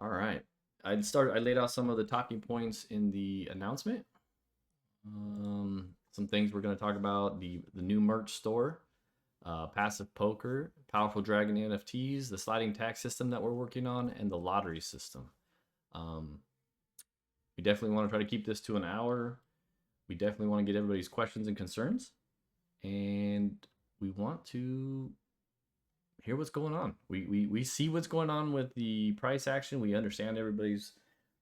All right. I laid out some of the talking points in the announcement. Some things we're going to talk about: the new merch store, passive poker, powerful dragon NFTs, the sliding tax system that we're working on, and the lottery system. Um, we definitely want to try to keep this to an hour. We definitely want to get everybody's questions and concerns, and we want to hear what's going on. We see what's going on with the price action. We understand everybody's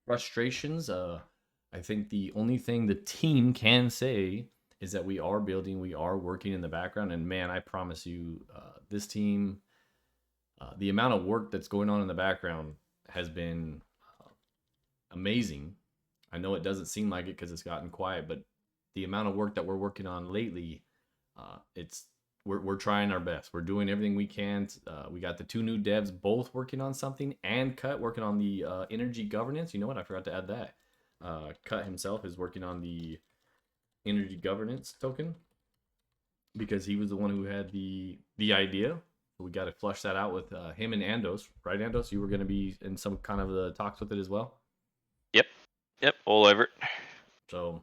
frustrations. I think the only thing the team can say is that we are building, we are working in the background, and man, I promise you, this team, the amount of work that's going on in the background has been amazing. I know it doesn't seem like it because it's gotten quiet, but the amount of work that we're working on lately, it's we're trying our best. We're doing everything we can. We got the two new devs both working on something, and Cut working on the energy governance. You know what? I forgot to add that. Cut himself is working on the energy governance token because he was the one who had the idea. We got to flush that out with him and Andos, right? Andos, you were going to be in some kind of the talks with it as well. Yep, all over it. So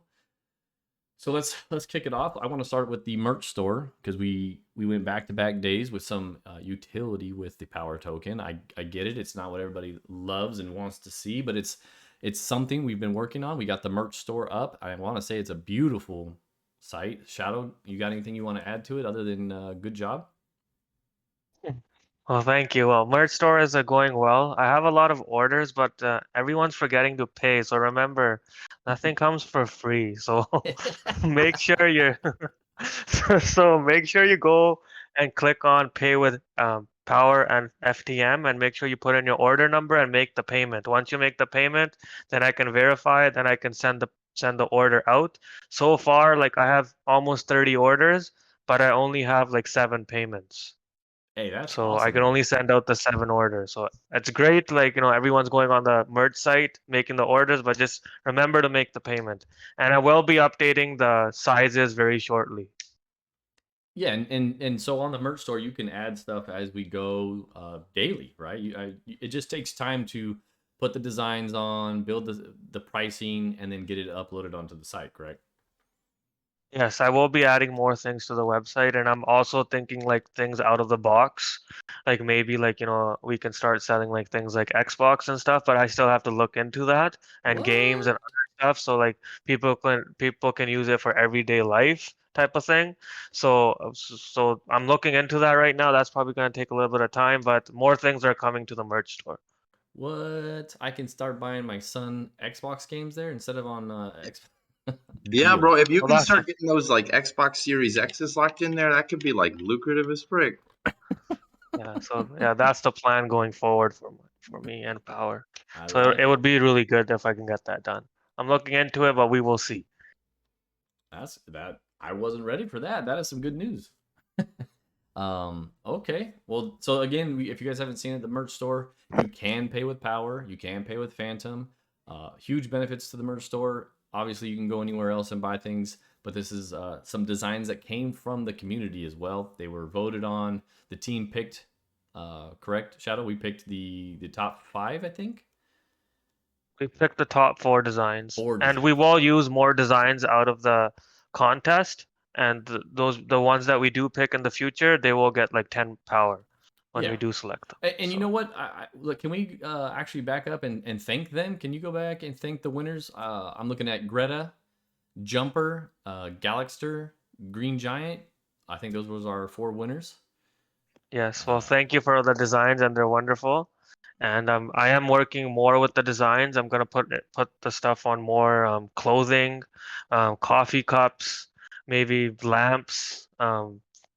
let's kick it off. I want to start with the merch store because we went back to back days with some utility with the power token. I get it. It's not what everybody loves and wants to see, but it's something we've been working on. We got the merch store up. I want to say it's a beautiful site. Shadow, you got anything you want to add to it other than good job? Well, thank you. Well, merch store is going well. I have a lot of orders, but everyone's forgetting to pay. So remember, nothing comes for free. So make sure you're so make sure you go and click on pay with Power and FTM and make sure you put in your order number and make the payment. Once you make the payment, then I can verify it, then I can send the order out. So far, like I have almost 30 orders, but I only have like 7 payments. Hey, that's So I awesome, can man. only send out the 7 orders. So it's great, like, everyone's going on the merge site, making the orders, but just remember to make the payment. And I will be updating the sizes very shortly. Yeah, and so on the merch store, you can add stuff as we go daily, right? It just takes time to put the designs on, build the pricing, and then get it uploaded onto the site, correct? Yes, I will be adding more things to the website, and I'm also thinking like things out of the box. Like maybe like, we can start selling like things like Xbox and stuff, but I still have to look into that and games and What? other stuff. So like people can use it for everyday life type of thing. So I'm looking into that right now. That's probably going to take a little bit of time, but more things are coming to the merch store. What? I can start buying my son Xbox games there instead of on X. Yeah, bro. Deal. If you Well, can that's start getting those like Xbox Series X's locked in there, that could be like lucrative as frick. Yeah, so yeah, that's the plan going forward for me and Power. I So like it it. would be really good if I can get that done. I'm looking into it, but we will see. That's that. I wasn't ready for that. That is some good news. Okay. Well, so again, if you guys haven't seen it, the merch store, you can pay with Power, you can pay with Phantom. Huge benefits to the merch store. Obviously, you can go anywhere else and buy things, but this is some designs that came from the community as well. They were voted on. The team picked, correct, Shadow? We picked the top 5, I think. We picked the top 4 designs, 4 and we designs. will use more designs out of the contest. And the ones that we do pick in the future, they will get like 10 power when Yeah. we do select them. And you know what? Look, can we actually back up and thank them? Can you go back and thank the winners? I'm looking at Greta, Jumper, Galaxter, Green Giant. I think those was our 4 winners. Yes, well, thank you for the designs, and they're wonderful. And I am working more with the designs. I'm gonna put the stuff on more clothing, coffee cups, maybe lamps,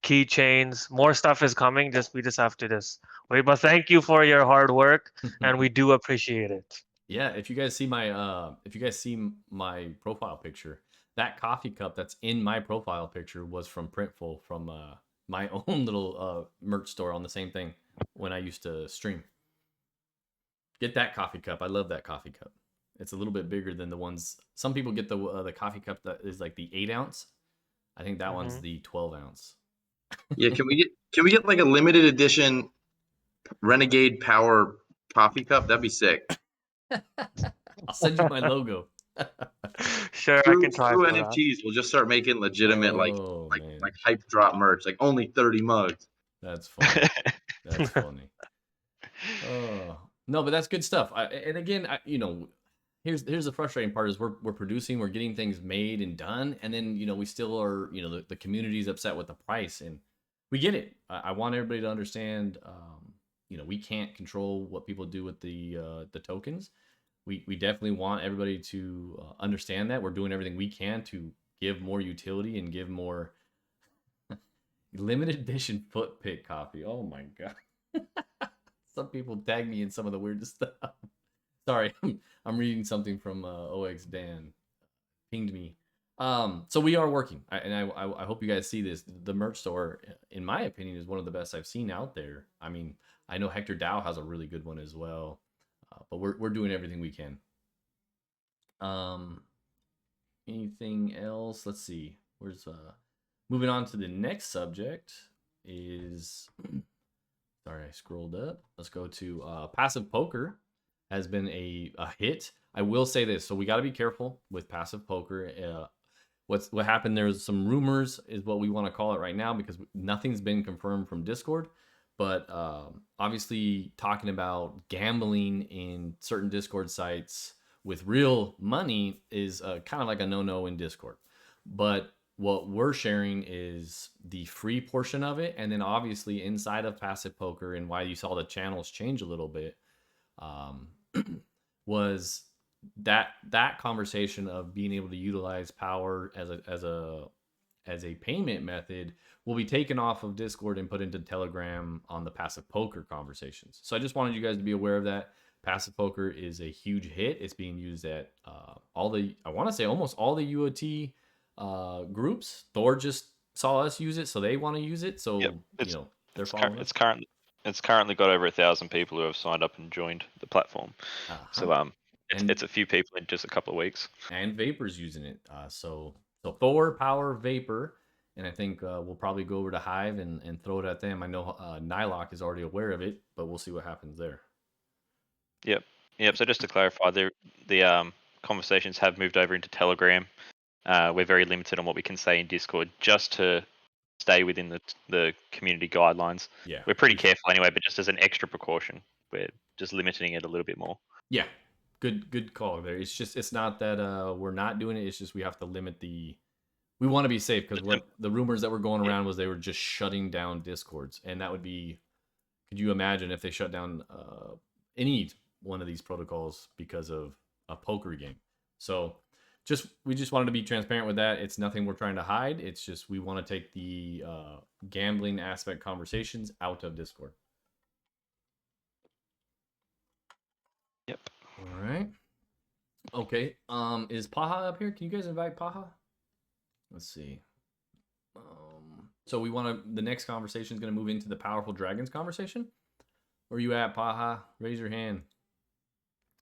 keychains. More stuff is coming. We just have to just wait. But thank you for your hard work, and we do appreciate it. Yeah, if you guys see my profile picture, that coffee cup that's in my profile picture was from Printful from my own little merch store on the same thing when I used to stream. Get that coffee cup. I love that coffee cup. It's a little bit bigger than the ones. Some people get the coffee cup that is like the 8 ounce. I think that one's Hmm. the 12 ounce. Yeah, can we get like a limited edition Renegade Power coffee cup? That'd be sick. I'll send you my logo. Sure, I Through can try for that. NFTs, we'll just start making legitimate Oh man, like hype drop merch, like only 30 mugs. that's funny. That's funny. Oh no, but that's good stuff. And again, here's the frustrating part is we're producing, we're getting things made and done, and then we still are the community's upset with the price, and we get it. I want everybody to understand. We can't control what people do with the tokens. We definitely want everybody to understand that we're doing everything we can to give more utility and give more limited edition foot pick coffee. Oh my god. Some people tag me in some of the weirdest stuff. Sorry, I'm reading something from OX Dan. Pinged me. So we are working, I hope you guys see this. The merch store, in my opinion, is one of the best I've seen out there. I mean, I know Hector Dow has a really good one as well, but we're doing everything we can. Anything else? Let's see. Where's moving on to the next subject is sorry, I scrolled up. Let's go to passive poker has been a hit. I will say this, so we got to be careful with passive poker. What happened? There's some rumors, is what we want to call it right now, because nothing's been confirmed from Discord. But obviously, talking about gambling in certain Discord sites with real money is kind of like a no-no in Discord. But what we're sharing is the free portion of it, and then obviously inside of passive poker, and why you saw the channels change a little bit, was that conversation of being able to utilize power as a payment method will be taken off of Discord and put into Telegram on the passive poker conversations. So I just wanted you guys to be aware of that. Passive poker is a huge hit. It's being used at I want to say almost all the UOT groups. Thor just saw us use it, so they want to use it. So Yep. they're following us. It's currently got over 1,000 people who have signed up and joined the platform. So it's a few people in just a couple of weeks. And Vapor's using it. So Thor, Power, Vapor, and I think we'll probably go over to Hive and throw it at them. I know Nylock is already aware of it, but we'll see what happens there. Yep. So just to clarify, the conversations have moved over into Telegram. We're very limited on what we can say in Discord, just to stay within the community guidelines. Yeah, we're pretty careful anyway, but just as an extra precaution, we're just limiting it a little bit more. Yeah, good call there. It's not that we're not doing it. It's just we have to limit the. We want to be safe, because what the rumors that were going around was they were just shutting down Discords, and that would be. Could you imagine if they shut down any one of these protocols because of a poker game? So we just wanted to be transparent with that. It's nothing we're trying to hide. It's just we want to take the gambling aspect conversations out of Discord. Yep. All right. Okay. Is Paha up here? Can you guys invite Paha? Let's see. So we want to. The next conversation is going to move into the powerful dragons conversation. Where you at, Paha? Raise your hand.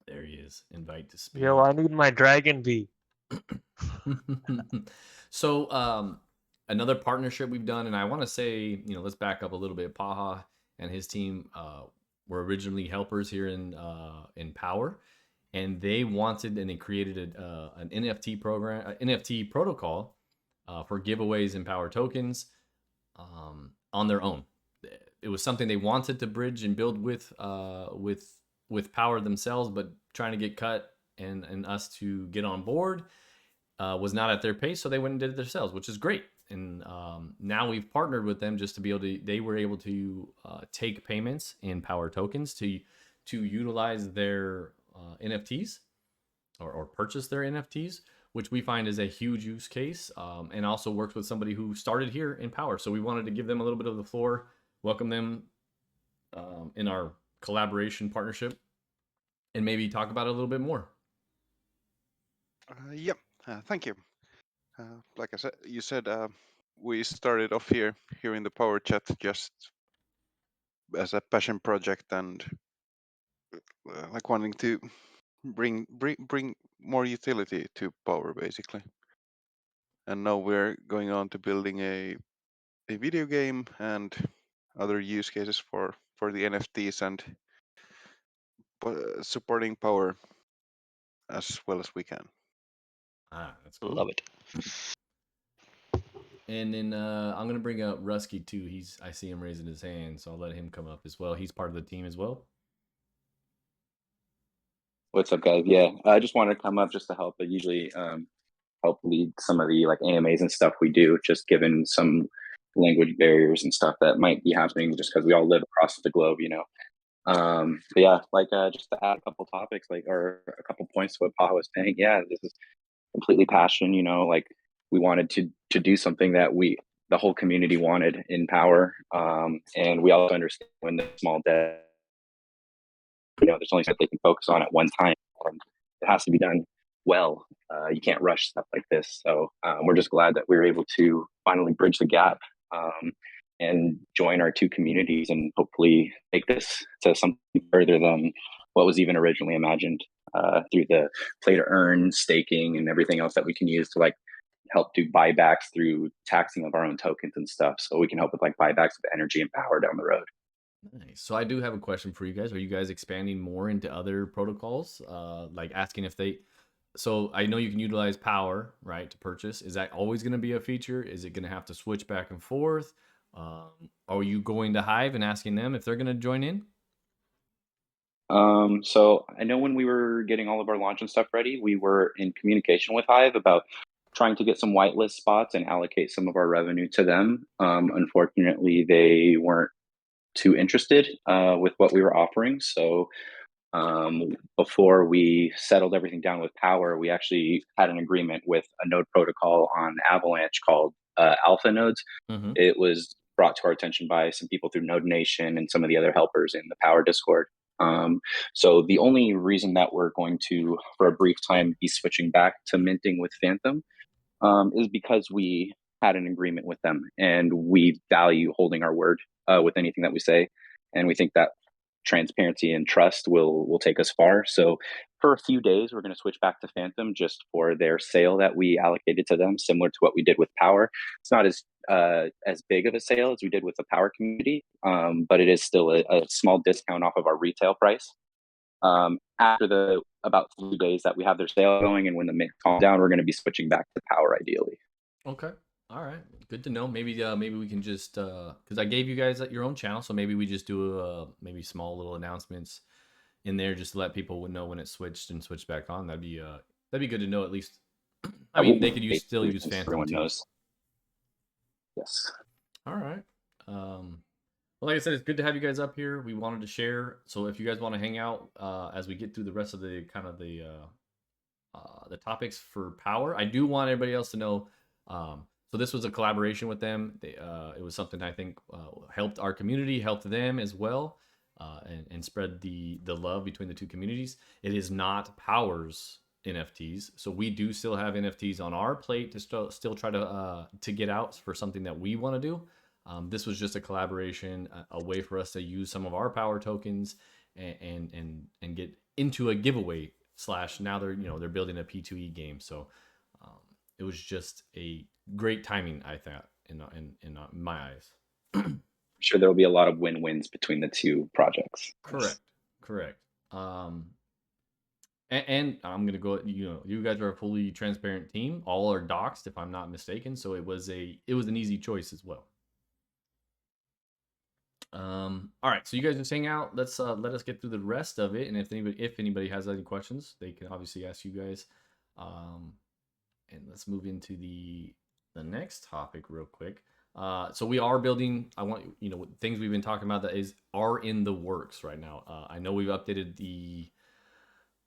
There he is. Invite to speak. Yo, I need my dragon bee. So another partnership we've done, and I want to say, let's back up a little bit. Paha and his team were originally helpers here in Power, and they wanted and they created an NFT program, NFT protocol for giveaways and Power tokens on their own. It was something they wanted to bridge and build with Power themselves, but trying to get cut and us to get on board was not at their pace, so they went and did it themselves, which is great. And now we've partnered with them just to be able to. They were able to take payments in Power tokens to utilize their NFTs or purchase their NFTs, which we find is a huge use case, and also works with somebody who started here in Power. So we wanted to give them a little bit of the floor, welcome them in our collaboration partnership, and maybe talk about it a little bit more. Yep. Thank you. Like I said, you said we started off here in the Power Chat just as a passion project and like wanting to bring more utility to Power, basically. And now we're going on to building a video game and other use cases for the NFTs and supporting Power as well as we can. That's cool. Love it. And then I'm gonna bring up Rusky too. I see him raising his hand, so I'll let him come up as well. He's part of the team as well. What's up, guys? Yeah, I just wanted to come up just to help. I usually help lead some of the like AMAs and stuff we do, just given some language barriers and stuff that might be happening just because we all live across the globe, you know. But yeah, like just to add a couple topics, like or a couple points to what Paha was saying. Yeah, this is completely passion. You know, like we wanted to do something that the whole community wanted in Power, and we also understand when the small debt, you know, there's only something they can focus on at one time. It has to be done well. You can't rush stuff like this. So we're just glad that we were able to finally bridge the gap and join our two communities and hopefully take this to something further than what was even originally imagined through the play to earn, staking, and everything else that we can use to like help do buybacks through taxing of our own tokens and stuff. So we can help with like buybacks of energy and power down the road. Nice. So I do have a question for you guys. Are you guys expanding more into other protocols? Like asking if they. So I know you can utilize Power, right, to purchase. Is that always going to be a feature? Is it going to have to switch back and forth? Are you going to Hive and asking them if they're going to join in? So I know when we were getting all of our launch and stuff ready, we were in communication with Hive about trying to get some whitelist spots and allocate some of our revenue to them. Unfortunately, they weren't too interested with what we were offering. So before we settled everything down with Power, we actually had an agreement with a node protocol on Avalanche called Alpha Nodes. Mm-hmm. It was brought to our attention by some people through Node Nation and some of the other helpers in the Power Discord. So the only reason that we're going to, for a brief time, be switching back to minting with Phantom is because we had an agreement with them and we value holding our word with anything that we say. And we think that transparency and trust will take us far. So for a few days, we're going to switch back to Phantom just for their sale that we allocated to them, similar to what we did with Power. It's not as big of a sale as we did with the Power community, but it is still a small discount off of our retail price. After the about 3 days that we have their sale going, and when the mint calms down, we're going to be switching back to Power ideally. Okay. All right. Good to know. Maybe we can just because I gave you guys your own channel, so maybe we just do maybe small little announcements in there just to let people know when it switched and switched back on. That'd be good to know at least. I mean, they could still use Phantom. Everyone too. knows. Yes. All right. Well, like I said, it's good to have you guys up here. We wanted to share. So if you guys want to hang out as we get through the rest of the kind of the topics for Power, I do want everybody else to know. So this was a collaboration with them. It was something I think helped our community, helped them as well, and spread the love between the two communities. It is not Power's NFTs, so we do still have NFTs on our plate to still try to get out for something that we want to do. This was just a collaboration, a way for us to use some of our Power tokens and get into a giveaway / now they're building a P2E game. So it was just a great timing, I thought, in my eyes. I'm sure there will be a lot of win-wins between the two projects. Correct. And I'm gonna go. You guys are a fully transparent team. All are doxed, if I'm not mistaken. So it was an easy choice as well. All right, so you guys just hang out. Let's let us get through the rest of it, and if anybody has any questions, they can obviously ask you guys. And let's move into the next topic real quick. So we are building. I want things we've been talking about that are in the works right now. I know we've updated the,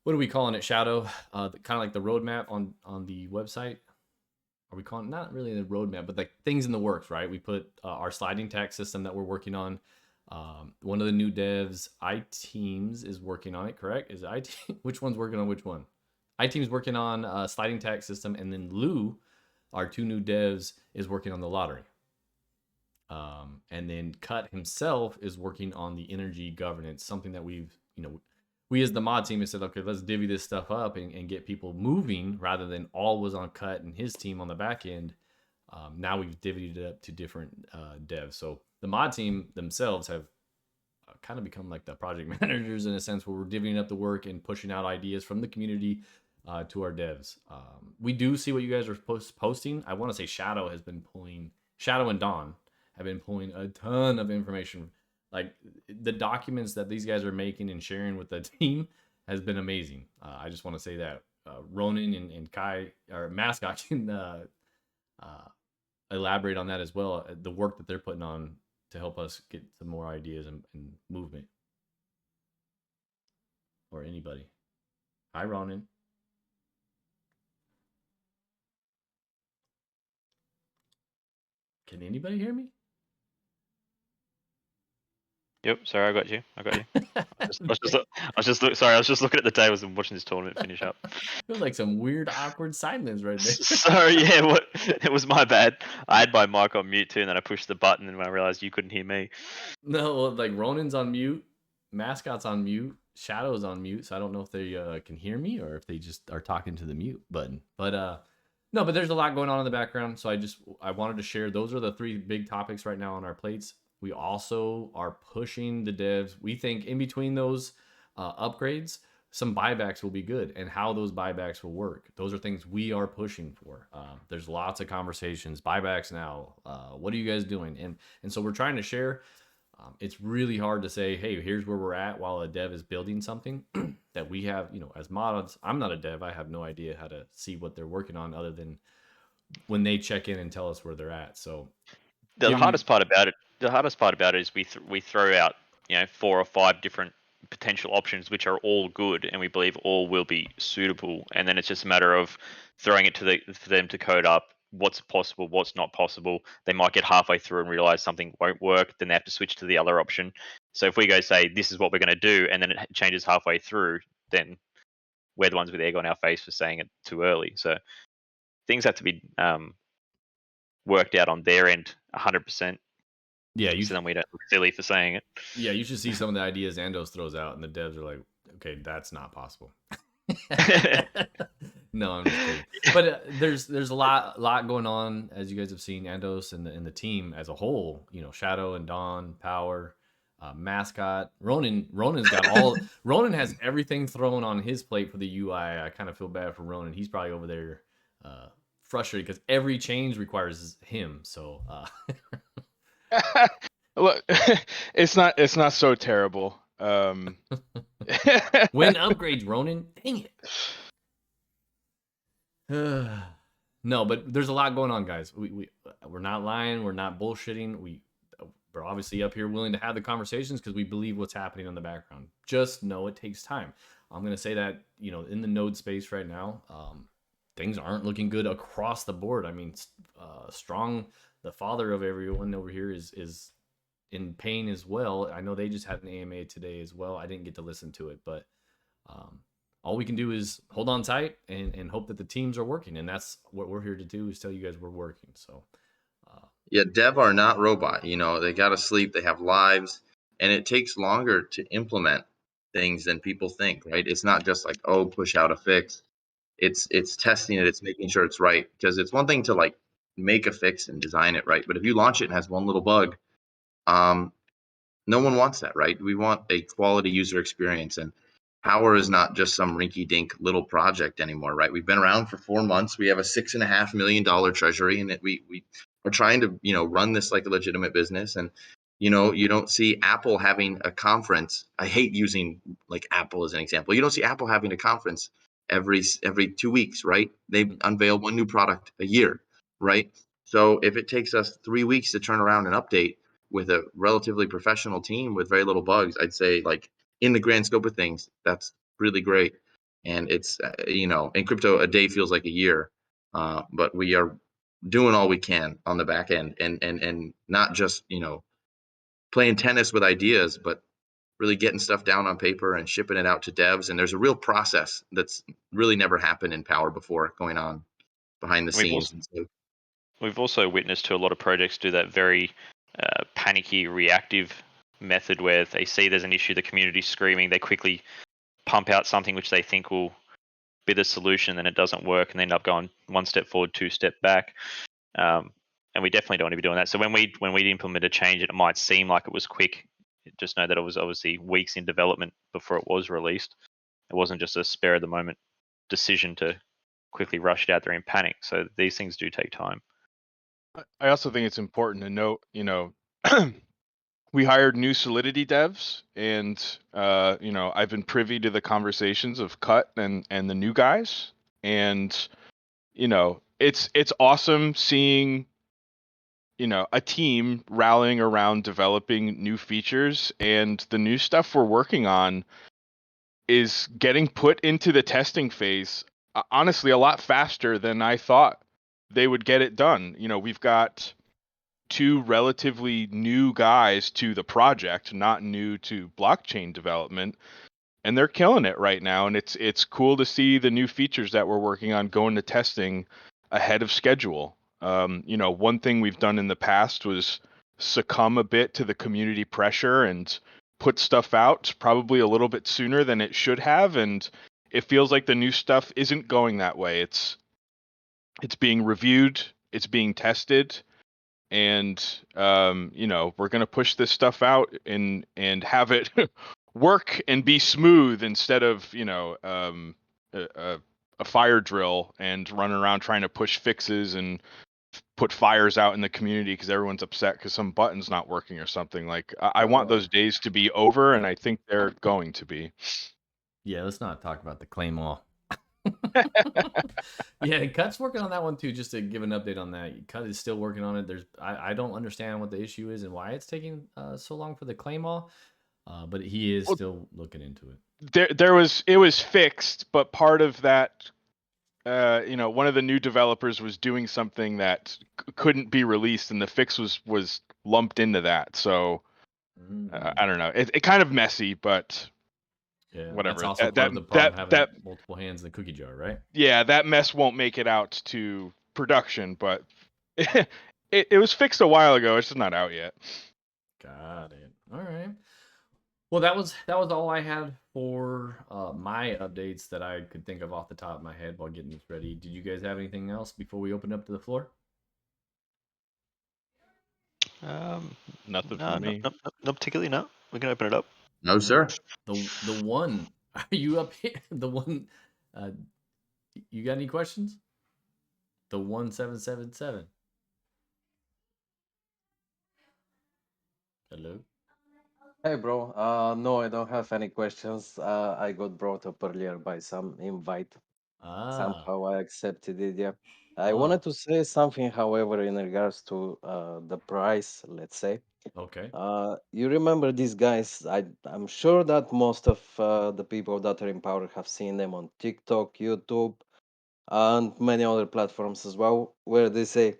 what are we calling it, Shadow? Kind of like the roadmap on the website. Are we calling it, not really the roadmap, but like things in the works, right? We put our sliding tax system that we're working on. One of the new devs, iTeams, is working on it. Correct? Is it which one's working on which one? iTeams working on sliding tax system, and then Lou, our two new devs, is working on the lottery. And then Cut himself is working on the energy governance, something that we as the mod team have said, okay, let's divvy this stuff up and get people moving rather than all was on Cut and his team on the back end. Now we've divvied it up to different devs. So the mod team themselves have kind of become like the project managers in a sense, where we're divvying up the work and pushing out ideas from the community to our devs. We do see what you guys are posting. I want to say Shadow and Dawn have been pulling a ton of information. Like the documents that these guys are making and sharing with the team has been amazing. I just want to say that Ronan and Kai or Mascot can elaborate on that as well. The work that they're putting on to help us get some more ideas and movement. Or anybody. Hi, Ronan. Can anybody hear me? Yep, sorry, I got you. I was just looking at the tables and watching this tournament finish up. Feels like some weird, awkward silence right there. Sorry, yeah, it was my bad. I had my mic on mute too, and then I pushed the button, and I realized you couldn't hear me. No, like Ronan's on mute, Mascot's on mute, Shadow's on mute, so I don't know if they can hear me or if they just are talking to the mute button. But no, but there's a lot going on in the background, so I wanted to share. Those are the 3 big topics right now on our plates. We also are pushing the devs. We think in between those upgrades, some buybacks will be good, and how those buybacks will work. Those are things we are pushing for. There's lots of conversations. Buybacks now. What are you guys doing? And so we're trying to share. It's really hard to say, hey, here's where we're at while a dev is building something that we have, as mods. I'm not a dev. I have no idea how to see what they're working on other than when they check in and tell us where they're at. So The hardest part about it is we throw out 4 or 5 different potential options which are all good and we believe all will be suitable, and then it's just a matter of throwing it for them to code up what's possible, what's not possible. They might get halfway through and realize something won't work, then they have to switch to the other option. So if we go say this is what we're going to do and then it changes halfway through, then we're the ones with egg on our face for saying it too early. So things have to be worked out on their end 100%. Yeah, so then we don't look silly for saying it. Yeah, you should see some of the ideas Andos throws out, and the devs are like, "Okay, that's not possible." No, I'm just kidding. But there's a lot going on, as you guys have seen. Andos and the team as a whole, Shadow and Dawn, Power, Mascot, Ronan's got all. Ronan has everything thrown on his plate for the UI. I kind of feel bad for Ronan. He's probably over there frustrated because every change requires him. So. Look, it's not so terrible. When upgrades, Ronan, dang it. No, but there's a lot going on, guys. We're not lying. We're not bullshitting. We're obviously up here willing to have the conversations because we believe what's happening in the background. Just know it takes time. I'm going to say that, in the node space right now, things aren't looking good across the board. I mean, Strong, the father of everyone over here, is in pain as well. I know they just had an AMA today as well. I didn't get to listen to it, but all we can do is hold on tight and hope that the teams are working. And that's what we're here to do, is tell you guys we're working. So yeah, dev are not robot. They got to sleep. They have lives, and it takes longer to implement things than people think, right? It's not just like, oh, push out a fix. It's testing it. It's making sure it's right, because it's one thing to like make a fix and design it right, but if you launch it and has one little bug, no one wants that, right? We want a quality user experience, and Power is not just some rinky-dink little project anymore, right? We've been around for 4 months. We have a $6.5 million treasury, and we are trying to run this like a legitimate business. And you don't see Apple having a conference. I hate using like Apple as an example. You don't see Apple having a conference every 2 weeks, right? They unveil one new product a year, right? So if it takes us 3 weeks to turn around and update with a relatively professional team with very little bugs, I'd say, like, in the grand scope of things, that's really great. And it's in crypto, a day feels like a year, but we are doing all we can on the back end, and not just playing tennis with ideas, but really getting stuff down on paper and shipping it out to devs. And there's a real process that's really never happened in Power before going on behind the scenes. We've also witnessed to a lot of projects do that very panicky, reactive method where they see there's an issue, the community's screaming, they quickly pump out something which they think will be the solution, and it doesn't work, and they end up going 1 step forward, 2 step back. And we definitely don't want to be doing that. So when we implement a change, it might seem like it was quick. Just know that it was obviously weeks in development before it was released. It wasn't just a spare of the moment decision to quickly rush it out there in panic. So these things do take time. I also think it's important to note, we hired new Solidity devs, and I've been privy to the conversations of Cut and the new guys, and it's awesome seeing a team rallying around developing new features, and the new stuff we're working on is getting put into the testing phase, honestly, a lot faster than I thought they would get it done. We've got two relatively new guys to the project, not new to blockchain development, and they're killing it right now. And it's cool to see the new features that we're working on going to testing ahead of schedule. One thing we've done in the past was succumb a bit to the community pressure and put stuff out probably a little bit sooner than it should have, and it feels like the new stuff isn't going that way. It's being reviewed, it's being tested, and we're gonna push this stuff out and have it work and be smooth instead of a fire drill and run around trying to push fixes and put fires out in the community because everyone's upset because some button's not working or something. Like I want those days to be over, and I think they're going to be. Yeah, let's not talk about the claim all. Yeah, Cut's working on that one too. Just to give an update on that, Cut is still working on it. I don't understand what the issue is and why it's taking so long for the claim all, but he is still looking into it. It was fixed, but part of that, one of the new developers was doing something that couldn't be released, and the fix was lumped into that. So I don't know. It kind of messy, but yeah, whatever. That's also part of the problem having that multiple hands in the cookie jar, right? Yeah, that mess won't make it out to production, but it was fixed a while ago. It's just not out yet. Got it. All right. Well, that was all I had for my updates that I could think of off the top of my head while getting this ready. Did you guys have anything else before we open up to the floor? Nothing from me. No, particularly. No, we can open it up. No, sir. The one. Are you up here? The one. You got any questions? The 1777. Hello. Hey, bro. No, I don't have any questions. I got brought up earlier by some invite. Somehow I accepted it. Yeah. I wanted to say something, however, in regards to the price, let's say. Okay. You remember these guys? I'm sure that most of the people that are in power have seen them on TikTok, YouTube, and many other platforms as well, where they say,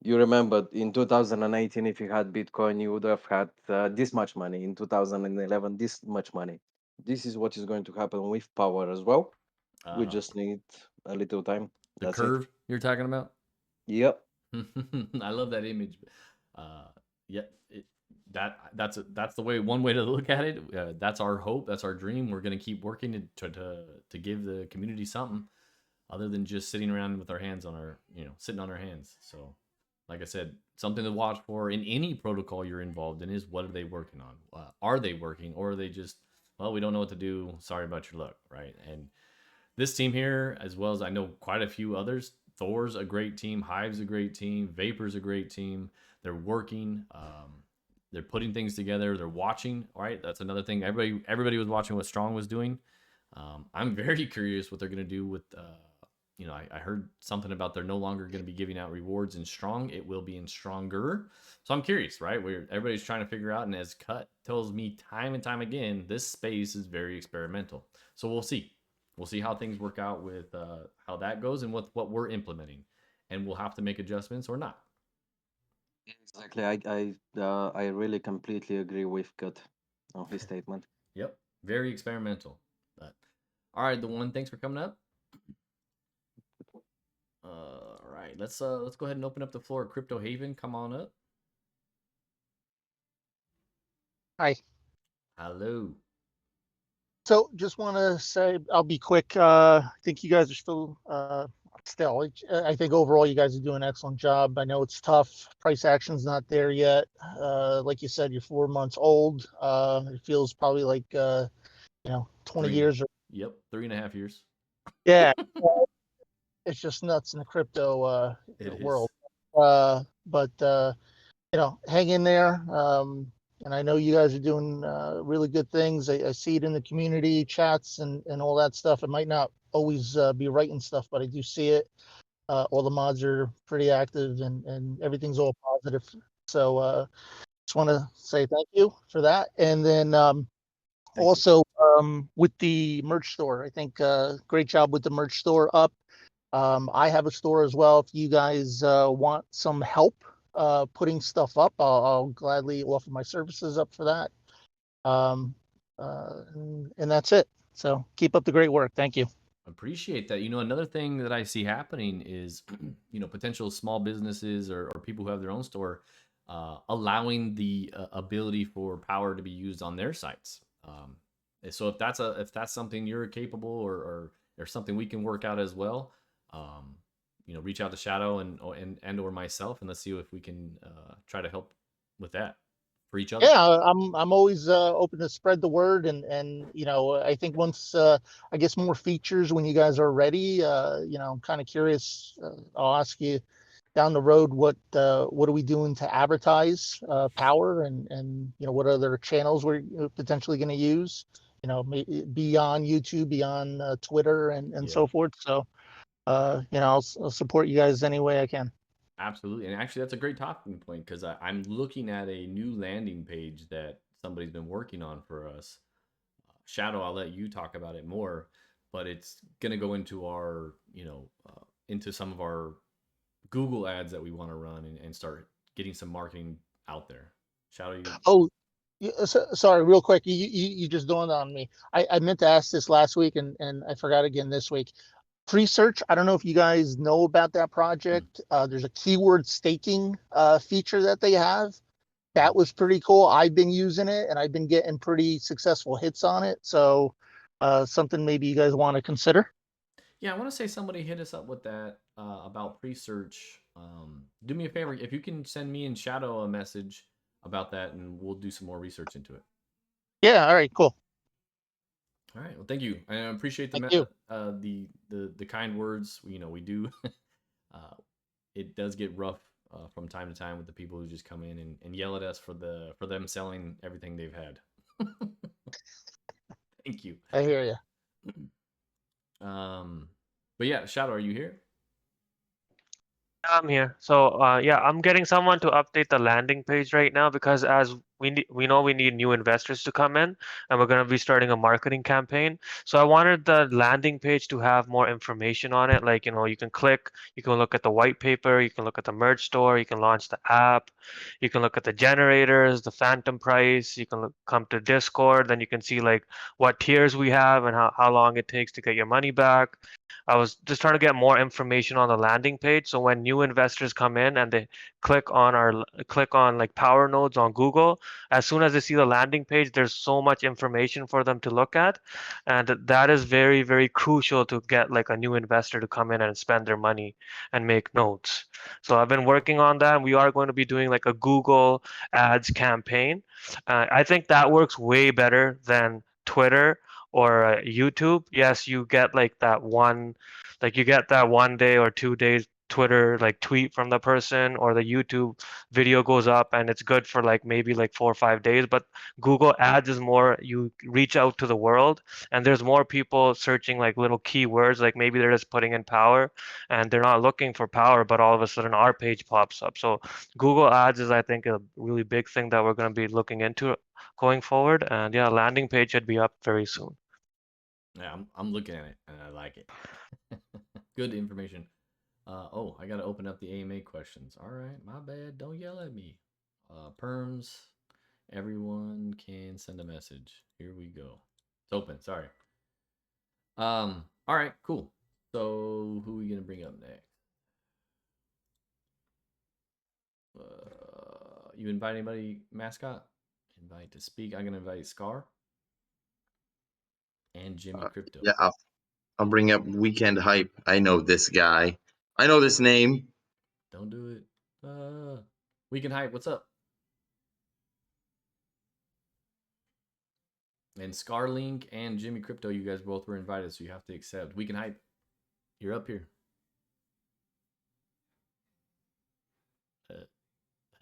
you remember in 2018, if you had Bitcoin, you would have had this much money. In 2011, this much money. This is what is going to happen with power as well. We just need a little time. The That's curve it. you're talking about? Yep. I love that image. Yeah, that's the way, one way to look at it. That's our hope. That's our dream. We're gonna keep working to give the community something other than just sitting around with our hands on our sitting on our hands. So, like I said, something to watch for in any protocol you're involved in is what are they working on? Are they working, or are they just, well, we don't know what to do. Sorry about your luck, right? And this team here, as well as I know quite a few others, Thor's a great team, Hive's a great team, Vapor's a great team. They're working, they're putting things together, they're watching. All right, that's another thing. Everybody was watching what Strong was doing. I'm very curious what they're gonna do with. I heard something about they're no longer going to be giving out rewards in Strong. It will be in Stronger. So I'm curious, right? Where everybody's trying to figure out, and as Cut tells me time and time again, this space is very experimental. So we'll see. We'll see how things work out with how that goes and what we're implementing, and we'll have to make adjustments or not. Exactly. I really completely agree with Cut on his statement. Yep, very experimental. But all right, the one. Thanks for coming up. All right, let's go ahead and open up the floor. Crypto Haven, come on up. Hi. Hello. So just want to say, I'll be quick. I think you guys are still. I think overall you guys are doing an excellent job. I know it's tough. Price action's not there yet. Like you said, you're 4 months old. It feels probably like 20 years. Yep, 3.5 years. Yeah, it's just nuts in the crypto It is. world. But hang in there. And I know you guys are doing really good things. I see it in the community chats and all that stuff. It might not always be writing stuff, but I do see it. All the mods are pretty active and everything's all positive. So just want to say thank you for that. And then Thank you. also with the merch store, I think great job with the merch store up. I have a store as well. If you guys want some help putting stuff up, I'll gladly offer my services up for that. And that's it. So keep up the great work. Thank you. Appreciate that. Another thing that I see happening is, potential small businesses or people who have their own store, allowing the ability for power to be used on their sites. So if that's something you're capable or something we can work out as well, reach out to Shadow and or myself, and let's see if we can try to help with that for each other. Yeah, I'm always open to spread the word, and I think once I get some more features when you guys are ready, I'm kind of curious. I'll ask you down the road what are we doing to advertise power, and what other channels we're potentially going to use, beyond YouTube, beyond Twitter, and Yeah. so forth. So I'll support you guys any way I can. Absolutely. And actually, that's a great talking point because I'm looking at a new landing page that somebody's been working on for us. Shadow, I'll let you talk about it more, but it's going to go into into some of our Google ads that we want to run and start getting some marketing out there. Shadow, you. Oh, sorry, real quick. You just dawned on me. I meant to ask this last week and I forgot again this week. Pre-search, I don't know if you guys know about that project. There's a keyword staking feature that they have. That was pretty cool. I've been using it and I've been getting pretty successful hits on it. So something maybe you guys want to consider. Yeah, I want to say somebody hit us up with that about pre-search. Do me a favor, if you can send me and Shadow a message about that, and we'll do some more research into it. Yeah, all right, cool. All right. Well, thank you. I appreciate Thank you. the kind words. We do. It does get rough from time to time with the people who just come in and yell at us for them selling everything they've had. Thank you. I hear you. But yeah, Shadow, are you here? I'm here. So yeah, I'm getting someone to update the landing page right now because as we know we need new investors to come in and we're going to be starting a marketing campaign. So I wanted the landing page to have more information on it. Like, you can click, you can look at the white paper, you can look at the merge store, you can launch the app, you can look at the generators, the phantom price, you can come to Discord, then you can see like what tiers we have and how long it takes to get your money back. I was just trying to get more information on the landing page. So when new investors come in and they click on like power nodes on Google, as soon as they see the landing page, there's so much information for them to look at. And that is very, very crucial to get like a new investor to come in and spend their money and make notes. So I've been working on that. We are going to be doing like a Google ads campaign. I think that works way better than Twitter or YouTube. Yes, you get you get that 1 day or 2 days Twitter like tweet from the person, or the YouTube video goes up and it's good for like maybe like 4 or 5 days. But Google Ads is more, you reach out to the world, and there's more people searching like little keywords, like maybe they're just putting in power and they're not looking for power, but all of a sudden our page pops up. So Google Ads is, I think, a really big thing that we're going to be looking into going forward. And yeah, landing page should be up very soon. Yeah, I'm looking at it and I like it. Good information. I gotta open up the AMA questions. All right, my bad. Don't yell at me. Perms. Everyone can send a message. Here we go. It's open. Sorry. All right. Cool. So who are we gonna bring up next? You invite anybody, mascot? Invite to speak. I'm gonna invite Scar and Jimmy Crypto. Yeah, I'll bring up Weekend Hype. I know this guy. I know this name. Don't do it. We can hype. What's up? And Scarlink and Jimmy Crypto, you guys both were invited, so you have to accept. We can hype. You're up here.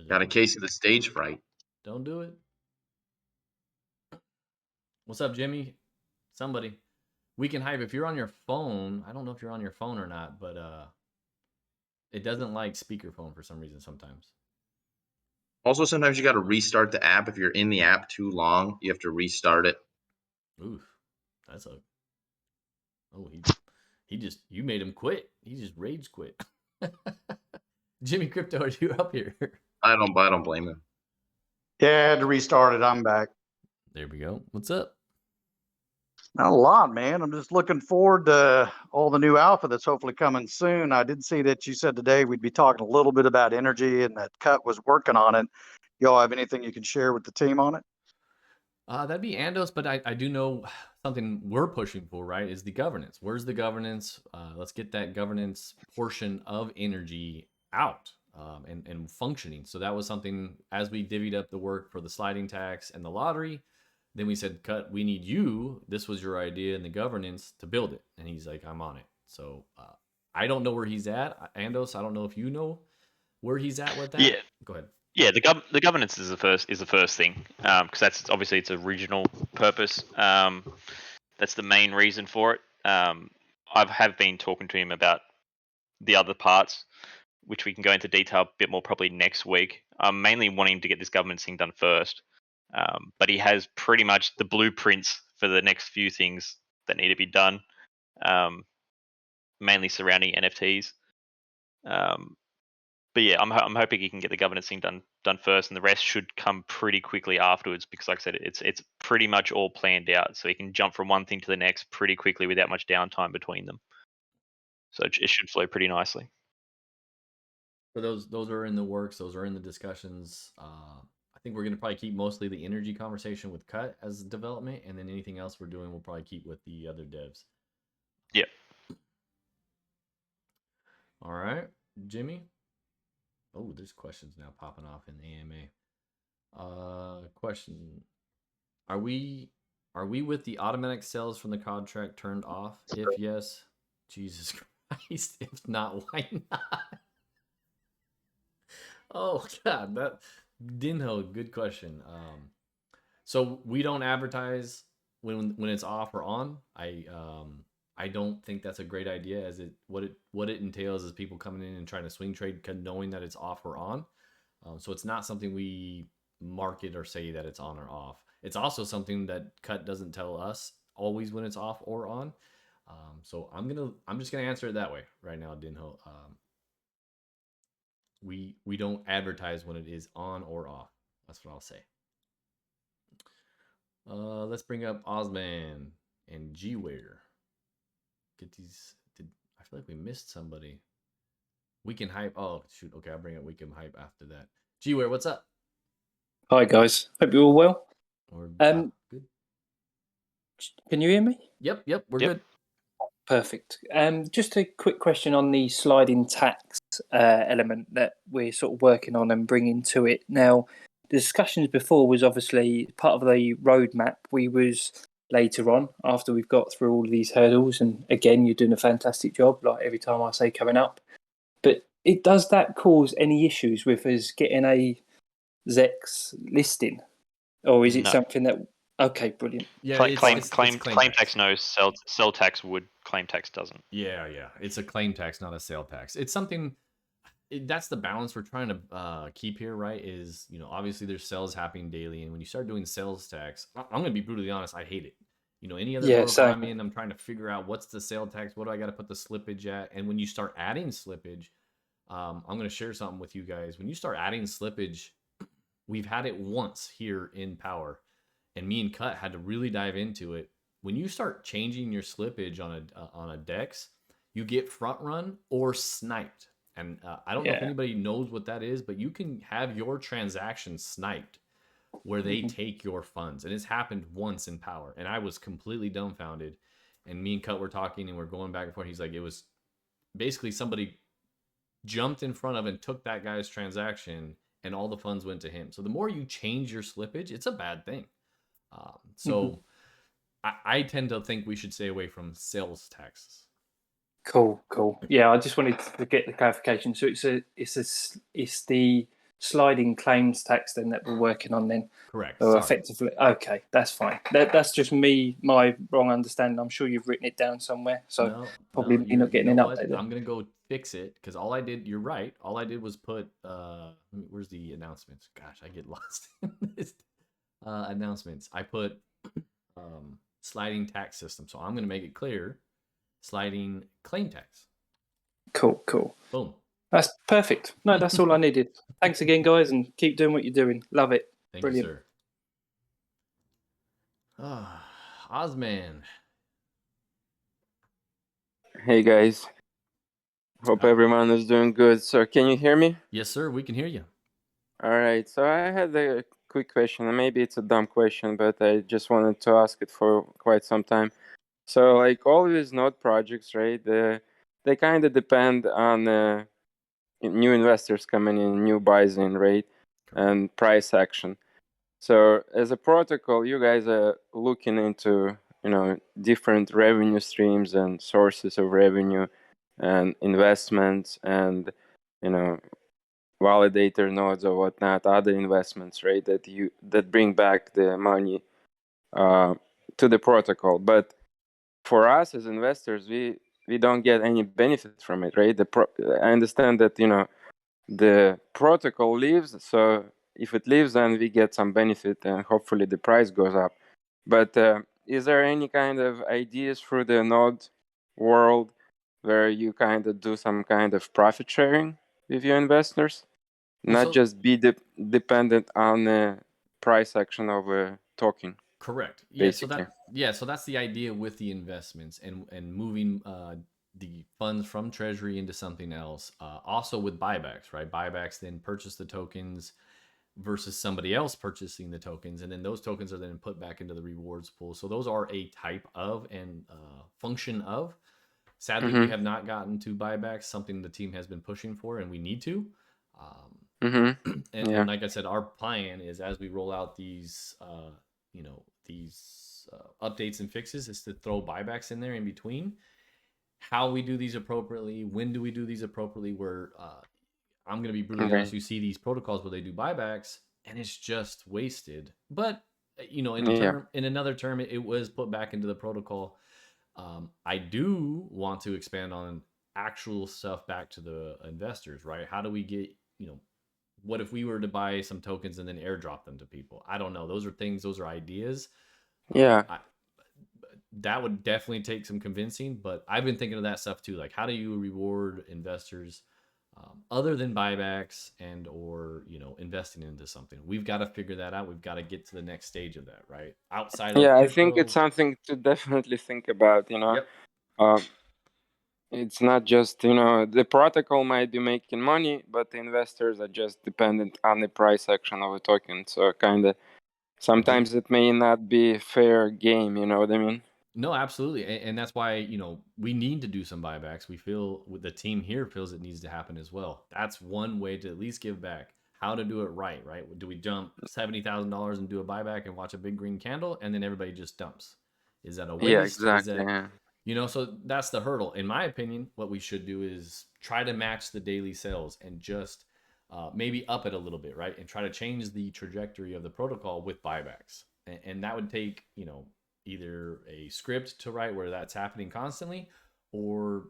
Got a case of the stage fright. Don't do it. What's up, Jimmy? Somebody. We can hype. If you're on your phone, I don't know if you're on your phone or not, but it doesn't like speakerphone for some reason sometimes. Also, sometimes you got to restart the app. If you're in the app too long, you have to restart it. Oof. That's a... Oh, you made him quit. He just rage quit. Jimmy Crypto, are you up here? I don't blame him. Yeah, I had to restart it. I'm back. There we go. What's up? Not a lot, man. I'm just looking forward to all the new alpha that's hopefully coming soon. I did see that you said today we'd be talking a little bit about energy and that Cut was working on it. Y'all have anything you can share with the team on it? That'd be Andos, but I do know something we're pushing for, right, is the governance. Where's the governance? Let's get that governance portion of energy out and functioning. So that was something, as we divvied up the work for the sliding tax and the lottery, then we said, Cut, we need you. This was your idea in the governance to build it. And he's like, I'm on it. So I don't know where he's at. Andos, I don't know if you know where he's at with that. Yeah. Go ahead. Yeah, the governance is the first thing, because that's obviously it's a regional purpose. That's the main reason for it. I have been talking to him about the other parts, which we can go into detail a bit more probably next week. I'm mainly wanting to get this governance thing done first, but he has pretty much the blueprints for the next few things that need to be done, mainly surrounding NFTs. But yeah, I'm hoping he can get the governance thing done first, and the rest should come pretty quickly afterwards. Because, like I said, it's pretty much all planned out, so he can jump from one thing to the next pretty quickly without much downtime between them. So it should flow pretty nicely. So those are in the works. Those are in the discussions. I think we're going to probably keep mostly the energy conversation with Cut as development, and then anything else we're doing we'll probably keep with the other devs. Yep. All right, Jimmy. Oh, there's questions now popping off in the AMA. Question: Are we with the automatic sales from the contract turned off? If yes, Jesus Christ. If not, why not? Oh God, that Dinho, good question. So we don't advertise when it's off or on. I don't think that's a great idea, as what it entails is people coming in and trying to swing trade knowing that it's off or on. So it's not something we market or say that it's on or off. It's also something that Cut doesn't tell us always when it's off or on. So I'm just gonna answer it that way right now, Dinho. We don't advertise when it is on or off. That's what I'll say. Let's bring up Osman and Gware. Get these. I feel like we missed somebody. We can hype. Oh shoot. Okay, I'll bring up we can hype after that. Gware, what's up? Hi guys. Hope you're all well. Good. Can you hear me? Yep. We're good. Perfect. Just a quick question on the sliding tax element that we're sort of working on and bringing to it. Now, the discussions before was obviously part of the roadmap. We was later on after we've got through all of these hurdles, and again, you're doing a fantastic job. Like every time I say coming up, but does that cause any issues with us getting a ZEX listing, or is it something that? Okay, brilliant. Yeah, claim tax no, sell tax would, claim tax doesn't. Yeah. It's a claim tax, not a sale tax. It's something. That's the balance we're trying to keep here, right? Is, obviously there's sales happening daily, and when you start doing sales tax, I'm going to be brutally honest, I hate it. Any other protocol I'm in, I'm trying to figure out what's the sale tax, what do I got to put the slippage at, and when you start adding slippage, I'm going to share something with you guys. When you start adding slippage, we've had it once here in Power, and me and Cut had to really dive into it. When you start changing your slippage on a DEX, you get front run or sniped. And I don't know if anybody knows what that is, but you can have your transaction sniped where they take your funds. And it's happened once in Power. And I was completely dumbfounded. And me and Cut were talking and we're going back and forth. He's like, it was basically somebody jumped in front of and took that guy's transaction and all the funds went to him. So the more you change your slippage, it's a bad thing. I tend to think we should stay away from sales taxes. Cool. Yeah, I just wanted to get the clarification. So it's the sliding claims tax then that we're working on then. Correct. So Sorry. effectively, okay, that's fine. That's just my wrong understanding. I'm sure you've written it down somewhere, so probably me not getting an update there. I'm gonna go fix it because all I did. You're right. All I did was put. Where's the announcements? Gosh, I get lost in this. Announcements. I put sliding tax system. So I'm gonna make it clear. Sliding claim tax. Cool. Boom. That's perfect. No, that's all I needed. Thanks again, guys, and keep doing what you're doing. Love it. Thank Brilliant. you, sir. Ozman. Hey guys, hope everyone is doing good. So can you hear me? Yes, sir. We can hear you. All right. So I had a quick question, and maybe it's a dumb question, but I just wanted to ask it for quite some time. So like all these node projects, right? They kind of depend on new investors coming in, new buys in, right? And price action. So as a protocol, you guys are looking into, different revenue streams and sources of revenue and investments and, validator nodes or whatnot, other investments, right? That bring back the money to the protocol. But for us as investors, we don't get any benefit from it, right? I understand that, the protocol lives, so if it lives, then we get some benefit and hopefully the price goes up. But is there any kind of ideas for the node world where you kind of do some kind of profit sharing with your investors, not just be dependent on the price action of a token? Correct. Yeah. Basically. So that's the idea with the investments and moving the funds from Treasury into something else. Also with buybacks, right? Buybacks then purchase the tokens versus somebody else purchasing the tokens, and then those tokens are then put back into the rewards pool. So those are a type of and function of. Sadly, we have not gotten to buybacks, something the team has been pushing for, and we need to. And like I said, our plan is as we roll out these, updates and fixes, is to throw buybacks in there in between. How we do these appropriately, when do we do these appropriately? Where I'm going to be brutally honest, you see these protocols where they do buybacks, and it's just wasted. But in another term, it was put back into the protocol. I do want to expand on actual stuff back to the investors, right? How do we get, what if we were to buy some tokens and then airdrop them to people? I don't know. Those are ideas. That would definitely take some convincing, but I've been thinking of that stuff too. Like, how do you reward investors other than buybacks or investing into something? We've got to figure that out. We've got to get to the next stage of that, right? Outside of I think it's something to definitely think about. It's not just the protocol might be making money, but the investors are just dependent on the price action of a token. So kind of sometimes it may not be a fair game. You know what I mean? No, absolutely, and that's why we need to do some buybacks. We feel the team here feels it needs to happen as well. That's one way to at least give back. How to do it right? Do we jump $70,000 and do a buyback and watch a big green candle, and then everybody just dumps? Is that a waste? Yeah, exactly. So that's the hurdle. In my opinion, what we should do is try to match the daily sales and just maybe up it a little bit, right? And try to change the trajectory of the protocol with buybacks, and that would take either a script to write where that's happening constantly, or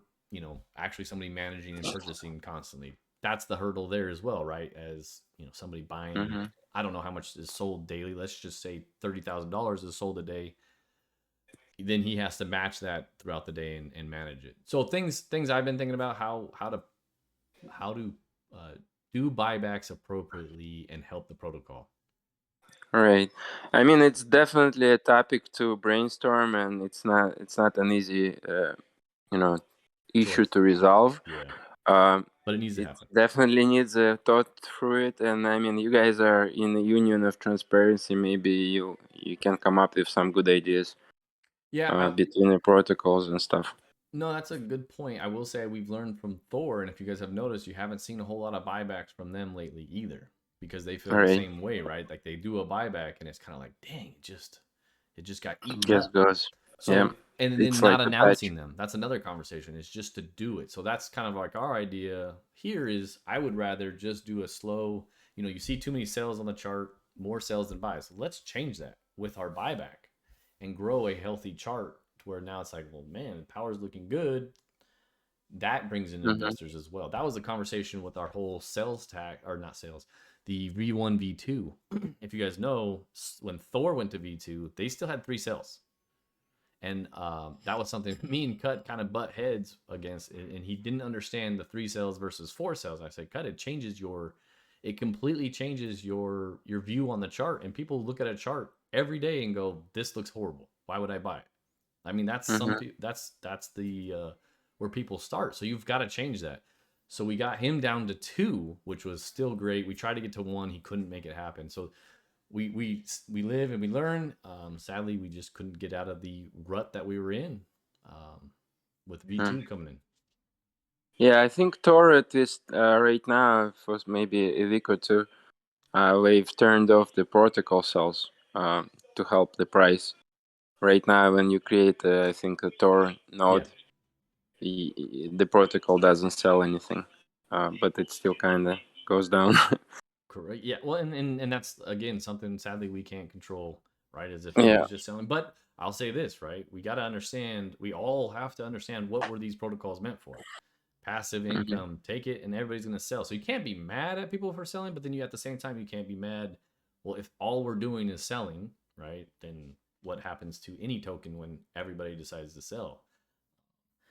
actually somebody managing and purchasing constantly. That's the hurdle there as well, right? As somebody buying, I don't know how much is sold daily. Let's just say $30,000 is sold a day. Then he has to match that throughout the day and manage it. So things I've been thinking about how to do buybacks appropriately and help the protocol. Right. I mean, it's definitely a topic to brainstorm, and it's not an easy, issue to resolve. Yeah. But it needs to happen. Definitely needs a thought through it, and I mean, you guys are in the union of transparency. Maybe you can come up with some good ideas. Yeah. Between the protocols and stuff. No, that's a good point. I will say we've learned from Thor, and if you guys have noticed, you haven't seen a whole lot of buybacks from them lately either, because they feel the same way, right? Like they do a buyback, and it's kind of like, dang, it just got eaten up. Goes. So Yeah. and then It's not like a announcing patch. them. That's another conversation. It's just to do it. So that's kind of like our idea here is I would rather just do a slow, you see too many sales on the chart, more sales than buys. So let's change that with our buyback and grow a healthy chart to where now it's like, well, man, power's looking good. That brings in Hmm. investors as well. That was the conversation with our whole sales tax, or not sales, the V1, V2. If you guys know, when Thor went to V2, they still had 3 sales. And that was something me and Cut kind of butt heads against, and he didn't understand the 3 sales versus 4 sales. I said, Cut, it completely changes your view on the chart, and people look at a chart every day and go, this looks horrible. Why would I buy it? I mean, that's Hmm. that's the where people start. So you've got to change that. So we got him down to 2, which was still great. We tried to get to 1, he couldn't make it happen. So we live and we learn. Sadly, we just couldn't get out of the rut that we were in with V2 coming in. Yeah, I think Tor at least right now, for maybe a week or two, they've turned off the protocol cells to help the price. Right now, when you create, I think, a Tor node, the protocol doesn't sell anything, but it still kind of goes down. Correct. Yeah. Well, and that's again something sadly we can't control, right? As if he Yeah. was just selling. But I'll say this, right? We got to understand. We all have to understand what were these protocols meant for. Passive income, take it, and everybody's going to sell. So you can't be mad at people for selling, but then you at the same time you can't be mad. Well, if all we're doing is selling, right? Then what happens to any token when everybody decides to sell?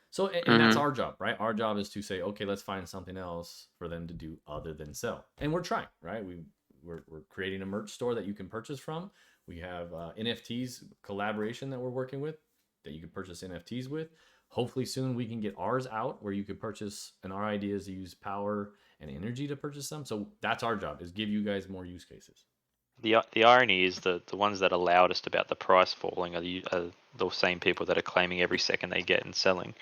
So, and that's Hmm. our job, right? Our job is to say, okay, let's find something else for them to do other than sell. And we're trying, right? We're creating a merch store that you can purchase from. We have NFTs collaboration that we're working with that you can purchase NFTs with. Hopefully soon we can get ours out where you could purchase, and our idea is to use power and energy to purchase them. So that's our job, is give you guys more use cases. The irony is that the ones that are loudest about the price falling are the same people that are claiming every second they get and selling.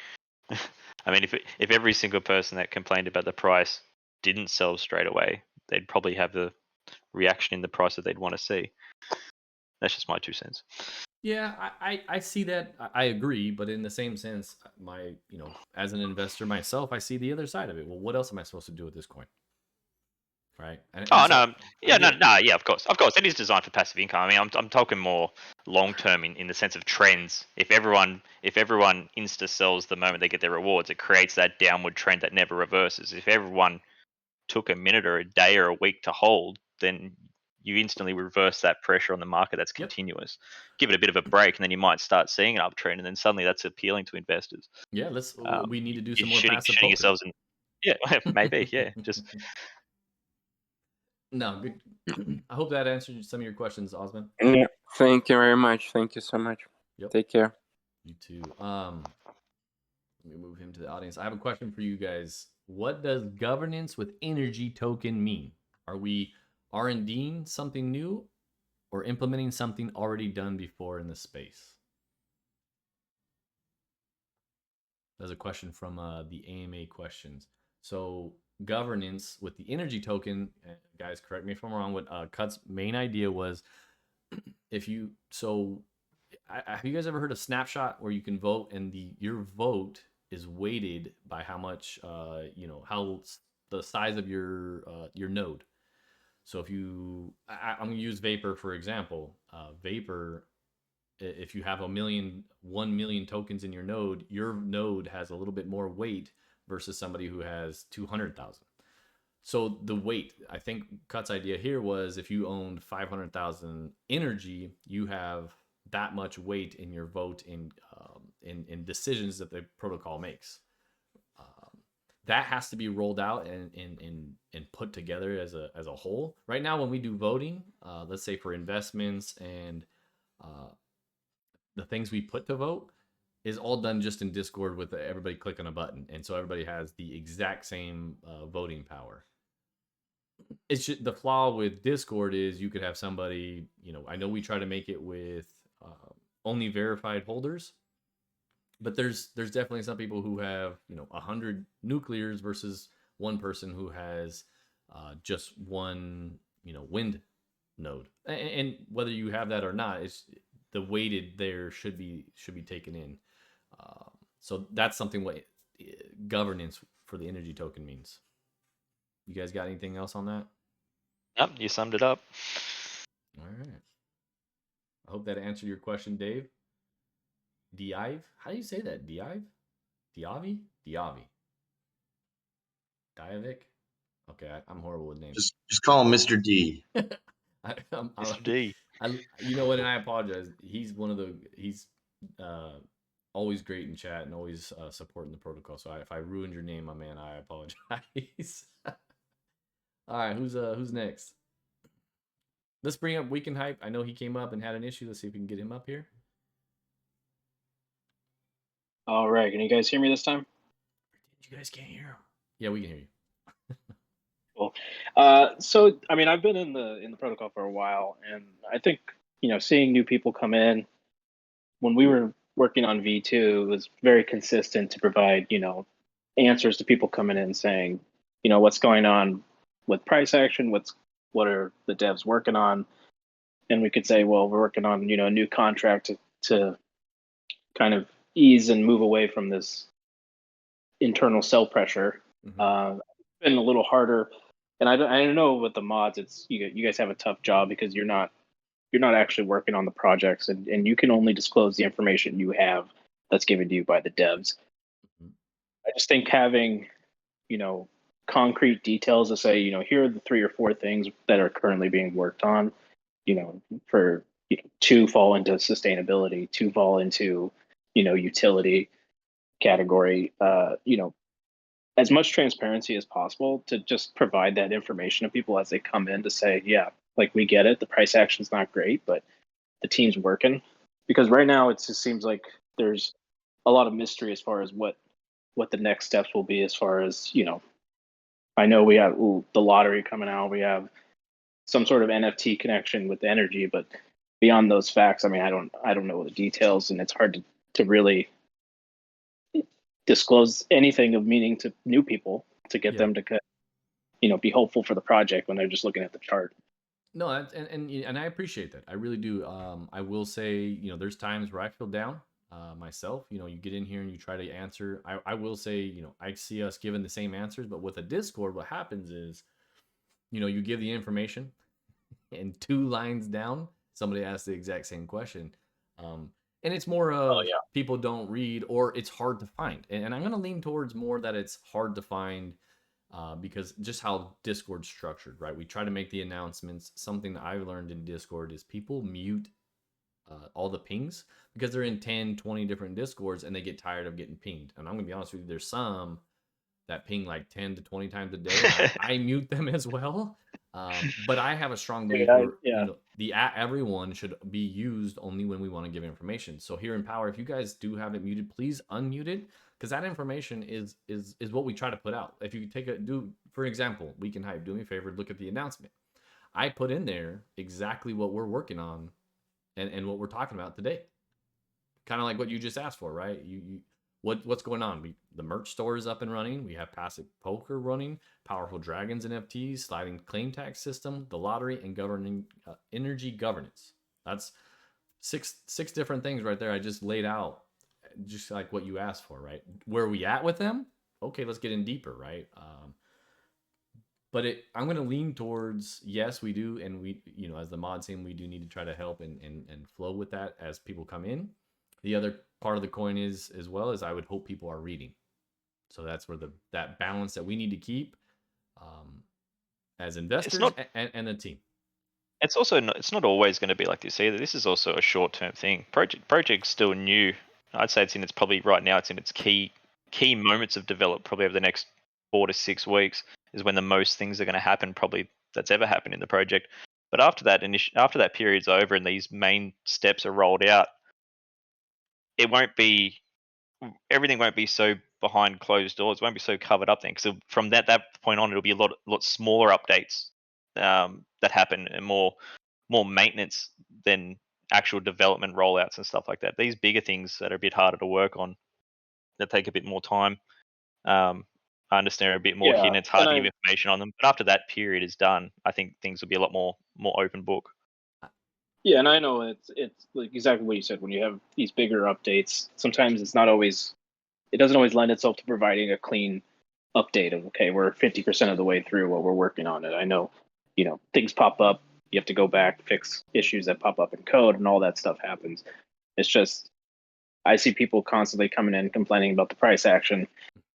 I mean, if every single person that complained about the price didn't sell straight away, they'd probably have the reaction in the price that they'd want to see. That's just my 2 cents. Yeah, I see that. I agree, but in the same sense, as an investor myself, I see the other side of it. Well, what else am I supposed to do with this coin? Right? Oh So no, I yeah, get it. no, yeah, of course, it is designed for passive income. I mean, I'm talking more long term in the sense of trends. If everyone insta sells the moment they get their rewards, it creates that downward trend that never reverses. If everyone took a minute or a day or a week to hold, then you instantly reverse that pressure on the market that's Yep. continuous. Give it a bit of a break, and then you might start seeing an uptrend, and then suddenly that's appealing to investors. Yeah, we need to do You're some more passive shooting poker. yourselves in. Yeah, maybe. Yeah, just No, good. I hope that answered some of your questions, Osman. Yeah. Thank you very much. Thank you so much. Yep. Take care. You too. Let me move him to the audience. I have a question for you guys. What does governance with energy token mean? Are we R&Ding something new or implementing something already done before in the space? There's a question from the AMA questions. So governance with the energy token, guys, correct me if I'm wrong. What Cut's main idea was, have you guys ever heard of Snapshot, where you can vote and your vote is weighted by how much how the size of your node. So if I'm gonna use Vapor for example. Vapor, if you have 1 million tokens in your node has a little bit more weight versus somebody who has 200,000. So the weight, I think Cut's idea here was, if you owned 500,000 energy, you have that much weight in your vote in decisions that the protocol makes. That has to be rolled out and put together as a whole. Right now, when we do voting, let's say for investments and the things we put to vote, is all done just in Discord with everybody clicking a button, and so everybody has the exact same voting power. It's just, the flaw with Discord is you could have somebody, I know we try to make it with only verified holders, but there's definitely some people who have 100 nuclears versus one person who has just one wind node, and whether you have that or not, the weighted there should be taken in. So that's something what governance for the energy token means. You guys got anything else on that? Yep, you summed it up. All right. I hope that answered your question, Dave. Dive? How do you say that? Dive? Diavi? Diavi. Diavic? Okay, I'm horrible with names. Just call him Mr. D. Mr. D. You know what? And I apologize. He's always great in chat and always supporting the protocol. So if I ruined your name, my man, I apologize. All right, who's next? Let's bring up Weekend Hype. I know he came up and had an issue. Let's see if we can get him up here. All right, can you guys hear me this time? You guys can't hear him. Yeah, we can hear you. Cool. So I mean, I've been in the protocol for a while, and I think seeing new people come in when we were working on V2, it was very consistent to provide answers to people coming in saying what's going on with price action, what are the devs working on, and we could say, well, we're working on a new contract to kind of ease and move away from this internal sell pressure. It's been a little harder, and I don't know with the mods. It's you guys have a tough job because you're not actually working on the projects, and you can only disclose the information you have that's given to you by the devs. I just think having concrete details to say here are the 3 or 4 things that are currently being worked on, for 2 fall into sustainability, 2 fall into utility category, as much transparency as possible to just provide that information to people as they come in to say, yeah, like we get it, the price action's not great, but the team's working. Because right now it just seems like there's a lot of mystery as far as what the next steps will be, as far as I know we have the lottery coming out, we have some sort of NFT connection with energy, but beyond those facts, I mean, I don't know the details, and it's hard to really disclose anything of meaning to new people to get them to be hopeful for the project when they're just looking at the chart. No, and I appreciate that. I really do. I will say, there's times where I feel down myself. You get in here and you try to answer. I will say, I see us giving the same answers, but with a Discord, what happens is, you give the information, and 2 lines down, somebody asks the exact same question. And it's more of people don't read, or it's hard to find. And I'm going to lean towards more that it's hard to find because just how Discord's structured, right? We try to make the announcements. Something that I've learned in Discord is people mute all the pings because they're in 10, 20 different Discords and they get tired of getting pinged. And I'm going to be honest with you, there's some that ping like 10 to 20 times a day. I mute them as well. But I have a strong belief where everyone should be used only when we want to give information. So here in Power, if you guys do have it muted, please unmute it, because that information is what we try to put out. If you for example, Weekend Hype, do me a favor, look at the announcement. I put in there exactly what we're working on and what we're talking about today. Kind of like what you just asked for, right? What's going on? The merch store is up and running. We have passive poker running, powerful dragons NFTs, sliding claim tax system, the lottery, and governing energy governance. That's six different things right there. I just laid out, just like what you asked for, right? Where are we at with them? Okay, let's get in deeper, right? But I'm going to lean towards, yes, we do, and we, as the mod team, we do need to try to help and flow with that as people come in. The other part of the coin is, as well, as I would hope people are reading. So that's where that balance that we need to keep as investors and the team. It's also it's not always going to be like this either. This is also a short-term thing. Project's still new. I'd say it's in its key moments of develop. Probably over the next 4 to 6 weeks is when the most things are going to happen. Probably that's ever happened in the project. But after that period's over and these main steps are rolled out, everything won't be so behind closed doors. It won't be so covered up then, because from that point on, it'll be a lot smaller updates that happen, and more maintenance than actual development rollouts and stuff like that. These bigger things that are a bit harder to work on, that take a bit more time. I understand are a bit more hidden. It's hard to give information on them. But after that period is done, I think things will be a lot more open book. Yeah, and I know it's like exactly what you said. When you have these bigger updates, sometimes it doesn't always lend itself to providing a clean update of, okay, we're 50% of the way through what we're working on it. I know, things pop up. You have to go back, fix issues that pop up in code, and all that stuff happens. It's just I see people constantly coming in complaining about the price action,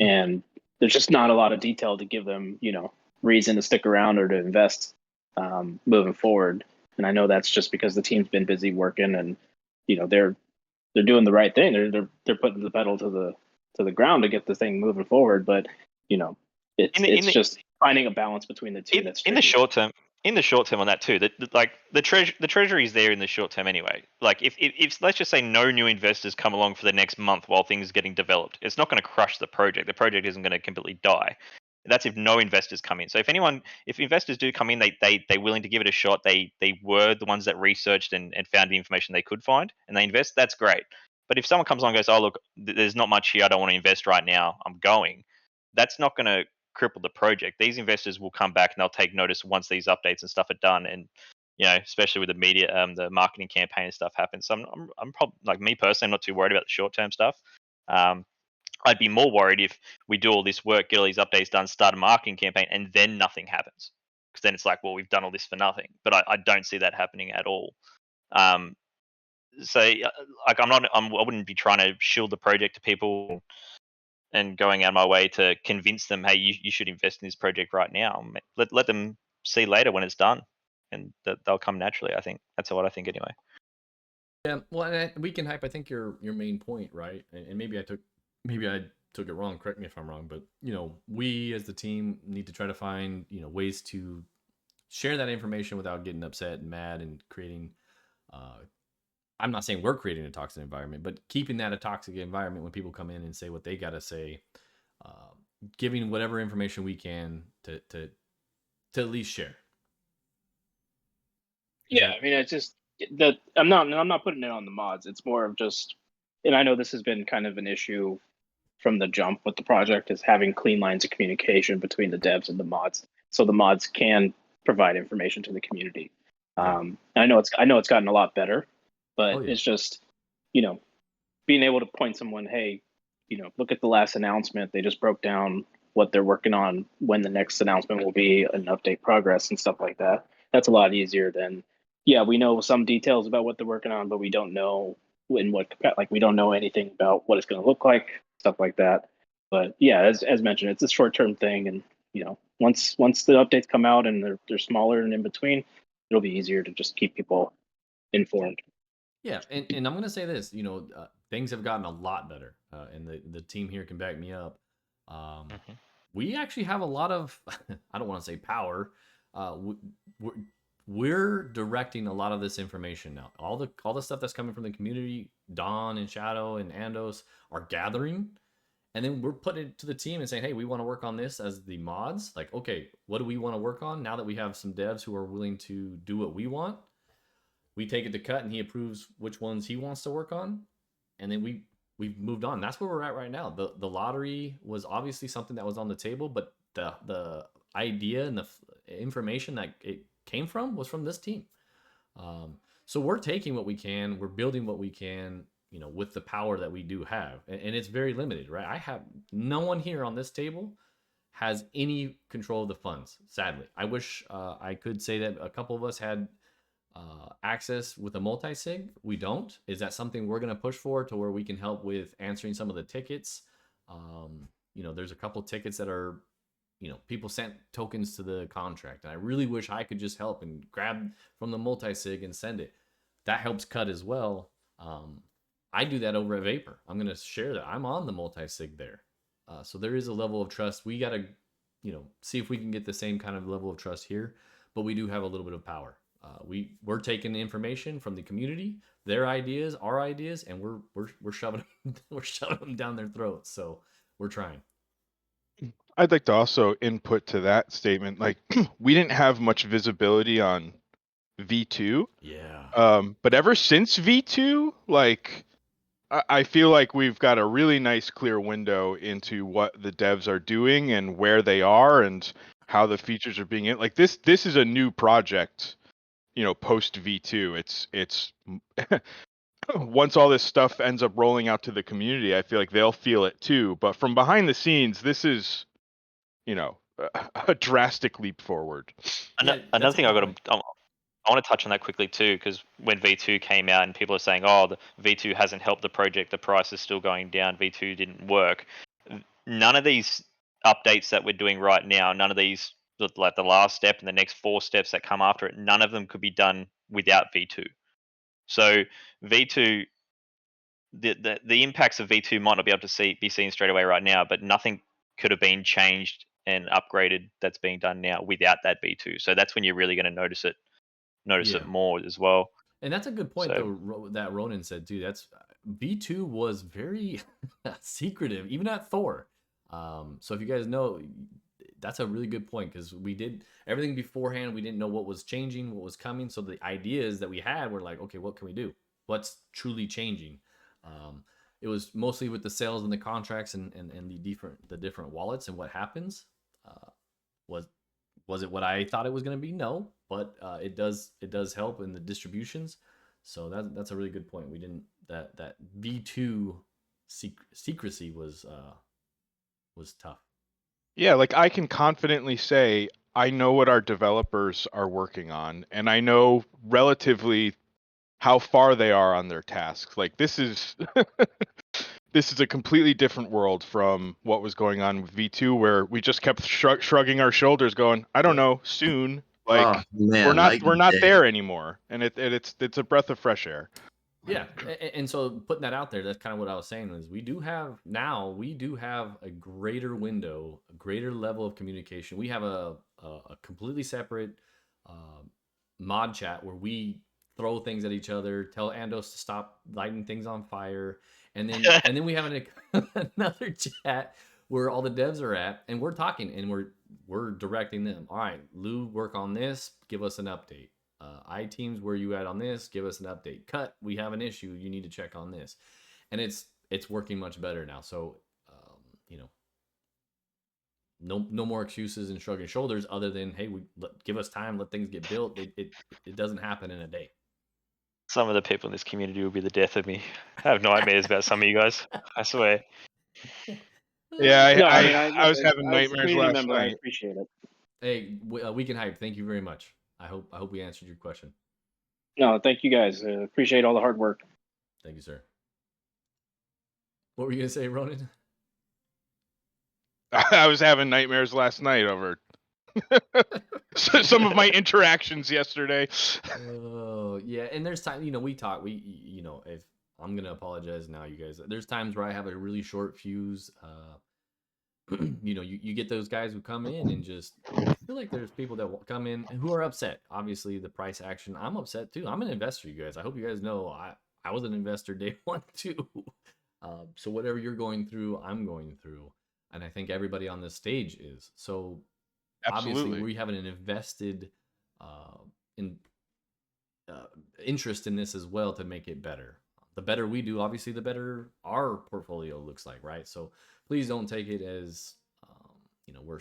and there's just not a lot of detail to give them, reason to stick around or to invest moving forward. And I know that's just because the team's been busy working, and they're doing the right thing. They're putting the pedal to the ground to get the thing moving forward. But it's just finding a balance between the two. That's in the tricky. short term. In the short term on that too, like the treasury is there in the short term anyway. Like if let's just say no new investors come along for the next month while things are getting developed, it's not going to crush the project. The project isn't going to completely die. That's if no investors come in. So if investors do come in, they're willing to give it a shot. They were the ones that researched and found the information they could find, and they invest. That's great. But if someone comes along and goes, oh look, there's not much here. I don't want to invest right now. I'm going. That's not going to cripple the project. These investors will come back and they'll take notice once these updates and stuff are done, and especially with the media, the marketing campaign and stuff happens. So I'm probably, like, me personally, I'm not too worried about the short term stuff. I'd be more worried if we do all this work, get all these updates done, start a marketing campaign, and then nothing happens, because then it's like, well, we've done all this for nothing. But I don't see that happening at all. So like I wouldn't be trying to shield the project to people and going out of my way to convince them, hey, you should invest in this project right now. Let them see later when it's done, and they'll come naturally. I think that's what I think anyway. Yeah, well, and we can hype. I think your main point, right? And maybe I took it wrong. Correct me if I'm wrong, but we as the team need to try to find ways to share that information without getting upset and mad and creating. I'm not saying we're creating a toxic environment, but keeping that a toxic environment when people come in and say what they got to say, giving whatever information we can to at least share. Yeah, I mean, it's just that I'm not putting it on the mods. It's more of just, and I know this has been kind of an issue from the jump with the project, is having clean lines of communication between the devs and the mods, so the mods can provide information to the community. I know it's gotten a lot better, but it's just being able to point someone, hey, look at the last announcement. They just broke down what they're working on, when the next announcement will be, and update progress and stuff like that. That's a lot easier than, yeah, we know some details about what they're working on, but we don't know we don't know anything about what it's going to look like, stuff like that. But yeah, as mentioned, it's a short term thing, and once the updates come out and they're smaller and in between, it'll be easier to just keep people informed. Yeah, and I'm gonna say this, things have gotten a lot better, and the team here can back me up. We actually have a lot of, I don't want to say power. We're directing a lot of this information now. All the stuff that's coming from the community, Dawn and Shadow and Andos are gathering, and then we're putting it to the team and saying, hey, we want to work on this as the mods. Like, okay, what do we want to work on now that we have some devs who are willing to do what we want? We take it to Cut, and he approves which ones he wants to work on, and then we've moved on. That's where we're at right now. The lottery was obviously something that was on the table, but the idea and the information that it came from was from this team. So we're taking what we can, we're building what we can, with the power that we do have, and it's very limited, right? I have no one here on this table has any control of the funds. Sadly, I wish I could say that a couple of us had access with a multi-sig. We don't. Is that something we're going to push for, to where we can help with answering some of the tickets? There's a couple tickets that are, people sent tokens to the contract, and I really wish I could just help and grab from the multi-sig and send it. That helps Cut as well. I do that over at Vapor. I'm going to share that. I'm on the multi-sig there. So there is a level of trust. We got to, see if we can get the same kind of level of trust here, but we do have a little bit of power. We're taking the information from the community, their ideas, our ideas, and we're shoving them down their throats. So we're trying. I'd like to also input to that statement. Like, we didn't have much visibility on V2. Yeah. But ever since V2, like, I feel like we've got a really nice clear window into what the devs are doing and where they are and how the features are being in. Like, this is a new project, post V2. It's once all this stuff ends up rolling out to the community, I feel like they'll feel it too. But from behind the scenes, this is, a drastic leap forward. Another thing I want to touch on that quickly too, because when V2 came out and people are saying, "Oh, the V2 hasn't helped the project. The price is still going down. V2 didn't work." None of these updates that we're doing right now, none of these, like the last step and the next 4 steps that come after it, none of them could be done without V2. So V2, the impacts of V2 might not be able to be seen straight away right now, but nothing could have been changed and upgraded that's being done now without that V2. So that's when you're really going to notice it more as well. And that's a good point, So- though, that Ronan said too. That's V2 was very secretive, even at Thor. So if you guys know, that's a really good point, because we did everything beforehand. We didn't know what was changing, what was coming. So the ideas that we had were like, okay, what can we do? What's truly changing? It was mostly with the sales and the contracts and the different wallets and what happens. Was it what I thought it was going to be? No, but it does help in the distributions. So that's a really good point. We didn't that V2 secrecy was tough. Yeah, like I can confidently say I know what our developers are working on, and I know relatively how far they are on their tasks. Like this is this is a completely different world from what was going on with V2, where we just kept shrugging our shoulders, going, "I don't know, soon." Like Oh man, we're not day. there anymore, and it's a breath of fresh air. Yeah, and so putting that out there, that's kind of what I was saying, is we do have a greater window, a greater level of communication. We have a completely separate mod chat where we throw things at each other, tell Andos to stop lighting things on fire, and then we have another chat where all the devs are at, and we're talking, and we're directing them. All right, Lou, work on this. Give us an update. iTeams, where you at on this? Give us an update. Cut, we have an issue. You need to check on this, and it's working much better now. So, no more excuses and shrugging shoulders. Other than, hey, give us time, let things get built. It doesn't happen in a day. Some of the people in this community will be the death of me. I have nightmares about some of you guys. I swear. Yeah, No, I was having as a nightmares community last member, I night. appreciate it. Hey, Weekend Hype, thank you very much. I hope we answered your question. No, thank you guys. Appreciate all the hard work. Thank you, sir. What were you gonna say, Ronan? I was having nightmares last night over some of my interactions yesterday. Oh yeah, and there's time, we talk, if I'm gonna apologize now, you guys. There's times where I have a really short fuse. You get those guys who come in and just, I feel like there's people that come in and who are upset. Obviously, the price action. I'm upset too. I'm an investor, you guys. I hope you guys know I was an investor day one too. So whatever you're going through, I'm going through, and I think everybody on this stage is. So Absolutely. obviously, we have an invested interest in this as well to make it better. The better we do, obviously, the better our portfolio looks like, right? So please don't take it as we're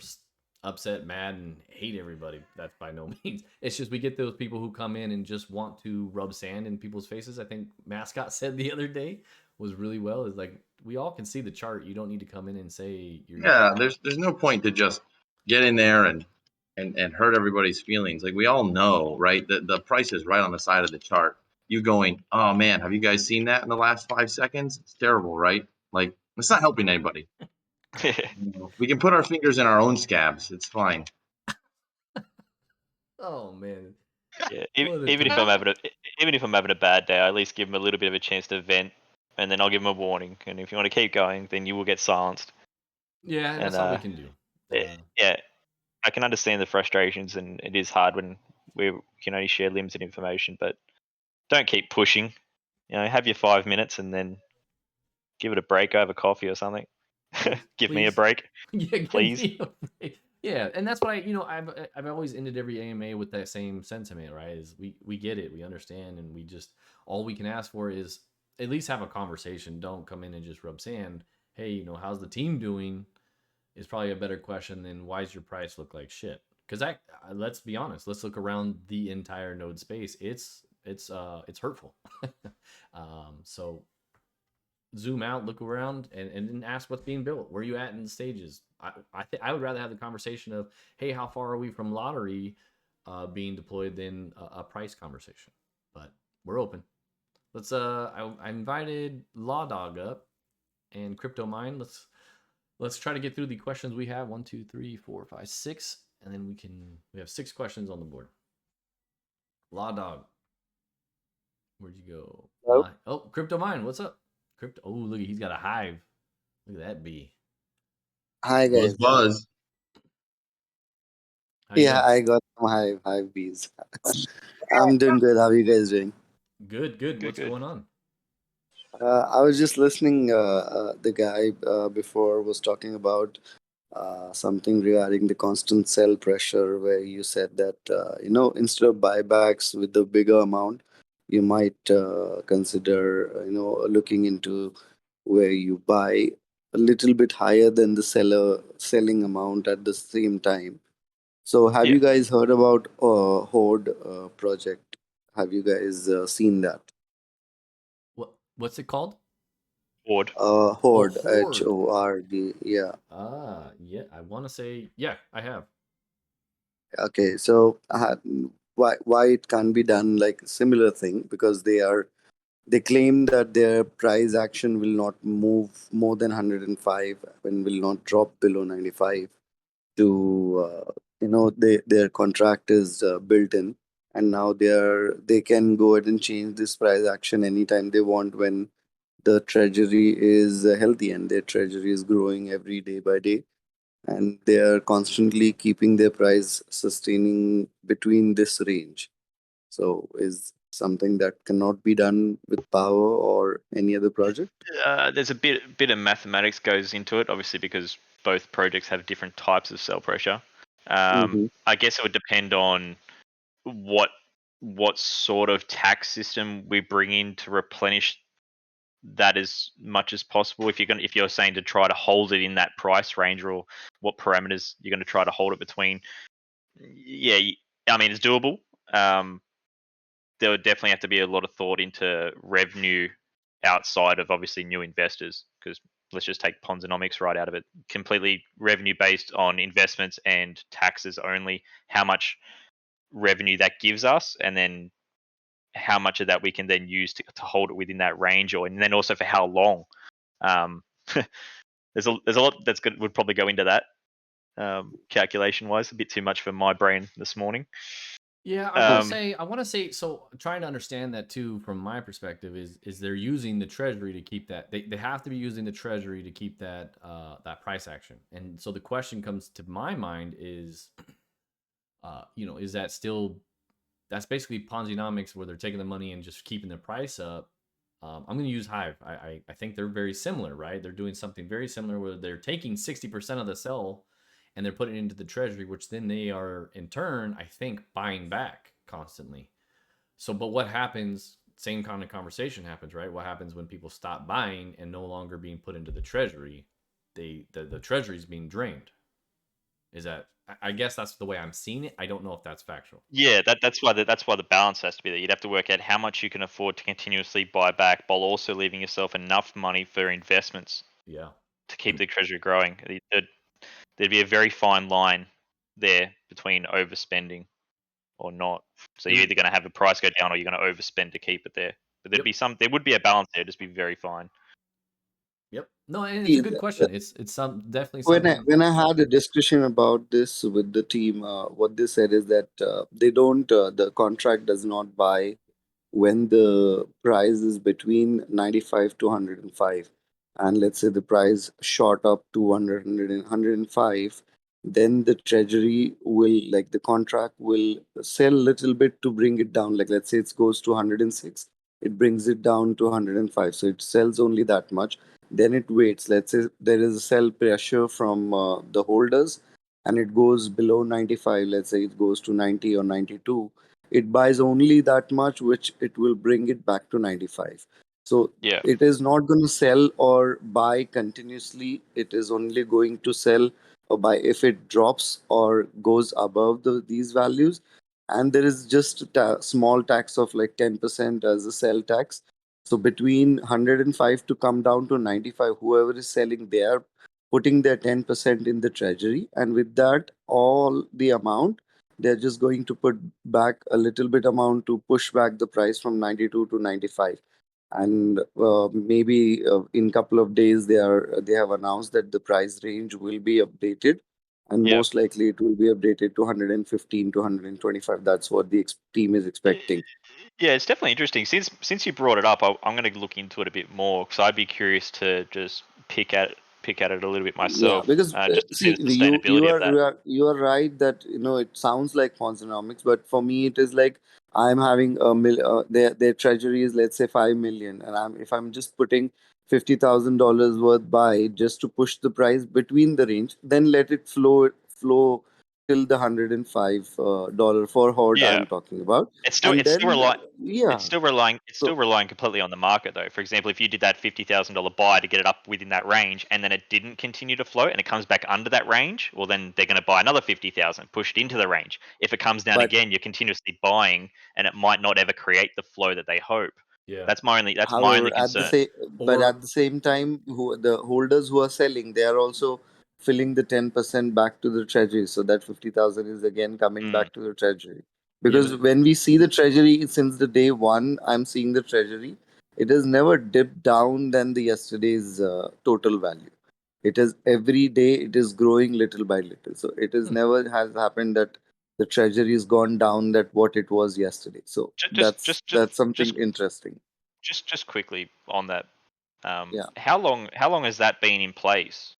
upset, mad, and hate everybody. That's by no means. It's just we get those people who come in and just want to rub sand in people's faces. I think Mascot said the other day was really well, is like, we all can see the chart. You don't need to come in and say you're. Yeah, there's no point to just get in there and hurt everybody's feelings. Like we all know, right? The price is right on the side of the chart. You going, oh man, have you guys seen that in the last 5 seconds? It's terrible, right? Like it's not helping anybody. We can put our fingers in our own scabs. It's fine. Oh man. Yeah, What a even if time. I'm having a bad day, I at least give them a little bit of a chance to vent, and then I'll give them a warning. And if you want to keep going, then you will get silenced. Yeah, and that's all we can do. Yeah, I can understand the frustrations, and it is hard when we can only share limited information. But don't keep pushing. Have your 5 minutes, and then give it a break over coffee or something. Give me a Please. break. Yeah, Please. give me a break. Yeah, and that's what I've always ended every AMA with that same sentiment, right? Is we get it, we understand, and we just, all we can ask for is at least have a conversation. Don't come in and just rub sand. Hey, how's the team doing? Is probably a better question than why's your price look like shit. because let's be honest, let's look around the entire node space. It's hurtful. So zoom out, look around, and then ask what's being built. Where are you at in the stages? I would rather have the conversation of, hey, how far are we from lottery being deployed than a price conversation. But we're open. Let's I invited Law Dog up and Crypto Mine. Let's try to get through the questions we have. 1, 2, 3, 4, 5, 6, and then we have 6 questions on the board. Law Dog, where'd you go? Hello? Oh, Crypto Mine, what's up? Crypto. Oh, look, he's got a hive. Look at that bee. Hi Buzz, guys. buzz. How you Yeah, doing? I got some hive bees. I'm doing good. How are you guys doing? Good. What's going on? I was just listening. The guy before was talking about something regarding the constant sell pressure, where you said that instead of buybacks with the bigger amount, you might consider looking into where you buy a little bit higher than the seller selling amount at the same time. So, have Yeah. you guys heard about Horde project? Have you guys seen that? What's it called? Horde. Horde, Horde. HORD. Yeah. Yeah. I want to say, yeah, I have. Okay. So, why it can't be done like a similar thing? Because they claim that their price action will not move more than 105 and will not drop below 95. To their contract is built in, and now they can go ahead and change this price action anytime they want when the treasury is healthy and their treasury is growing every day by day, and they are constantly keeping their price sustaining between this range. So is something that cannot be done with power or any other project. There's a bit of mathematics goes into it, obviously, because both projects have different types of sell pressure. Mm-hmm. I guess it would depend on what sort of tax system we bring in to replenish that as much as possible. If you're saying to try to hold it in that price range, or what parameters you're going to try to hold it between, yeah, I mean it's doable. There would definitely have to be a lot of thought into revenue outside of obviously new investors, because let's just take Ponzonomics right out of it. Completely revenue based on investments and taxes only. How much revenue that gives us, and then how much of that we can then use to hold it within that range, and then also for how long. There's a lot that's good would probably go into that calculation wise. A bit too much for my brain this morning. Yeah, I want to say, so trying to understand that too from my perspective is they're using the treasury to keep that, they have to be using the treasury to keep that that price action. And so the question comes to my mind is is that still, that's basically Ponzinomics where they're taking the money and just keeping the price up. I'm going to use Hive. I think they're very similar, right? They're doing something very similar where they're taking 60% of the sell and they're putting it into the treasury, which then they are in turn, I think, buying back constantly. So, but what happens? Same kind of conversation happens, right? What happens when people stop buying and no longer being put into the treasury? The treasury is being drained. Is that? I guess that's the way I'm seeing it. I don't know if that's factual. Yeah, that's why the balance has to be there. You'd have to work out how much you can afford to continuously buy back while also leaving yourself enough money for investments. Yeah. To keep the treasury growing. There'd be a very fine line there between overspending or not. So you're either going to have the price go down or you're going to overspend to keep it there. But there would be a balance there. Just be very fine. Yep. No, and it's a good question. It's definitely when something. when I had a discussion about this with the team, what they said is that they don't. The contract does not buy when the price is between 95 to 105, and let's say the price shot up to 100 105, then the treasury will, like, the contract will sell a little bit to bring it down. Like, let's say it goes to 106, it brings it down to 105, so it sells only that much, then it waits. Let's say there is a sell pressure from the holders and it goes below 95, let's say it goes to 90 or 92, it buys only that much, which it will bring it back to 95. So yeah, it is not going to sell or buy continuously. It is only going to sell by if it drops or goes above these values, and there is just a small tax of like 10% as a sell tax. So between 105 to come down to 95, whoever is selling, they are putting their 10% in the treasury, and with that, all the amount, they're just going to put back a little bit amount to push back the price from 92 to 95. And maybe in couple of days they have announced that the price range will be updated, and Yep. most likely it will be updated to 115 to 125. That's what the team is expecting. Yeah, it's definitely interesting. Since you brought it up, I'm going to look into it a bit more because I'd be curious to just pick at it a little bit Yeah, myself, because just to see see, the sustainability of that. you are right that it sounds like Quantonomics, but for me it is like I'm having their treasury is, let's say, 5 million, and if I'm just putting $50,000 worth buy just to push the price between the range, then let it flow till the $105 for horde Yeah. I'm talking about, It's still and it's still then relying yeah. it's still relying it's still So relying completely on the market though. For example, if you did that $50,000 buy to get it up within that range and then it didn't continue to float and it comes back under that range, well then they're going to buy another 50,000, push it into the range. If it comes down but again, you're continuously buying and it might not ever create the flow that they hope. Yeah. That's my only however, concern. Or at the same time, the holders who are selling, they are also filling the 10% back to the treasury. So that 50,000 is again coming Mm, back to the treasury. yeah, Because but when we see the treasury since the day one, I'm seeing the treasury, it has never dipped down than the yesterday's total value. It is every day it is growing little by little. So it is never has happened that the treasury has gone down that what it was yesterday. So that's something just interesting. just quickly on that. Yeah. How long has that been in place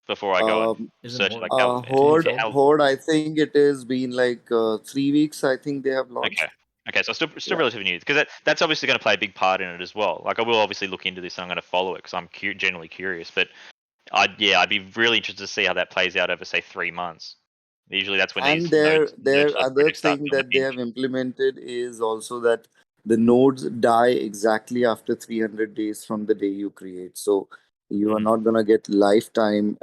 before I go and isn't search it? Like Horde how 2 weeks Horde, old? how Horde, I think it has been like 3 weeks. I think they have Okay. launched. Okay, so still Yeah. relatively new because that's obviously going to play a big part in it as well. Like I will obviously look into this and I'm going to follow it because I'm generally curious. But I'd be really interested to see how that plays out over say 3 months. Usually that's when And these node their first other projects start thing doing the that they binge. have implemented is also that the nodes die exactly after 300 days from the day you create. So you are Mm. not gonna get lifetime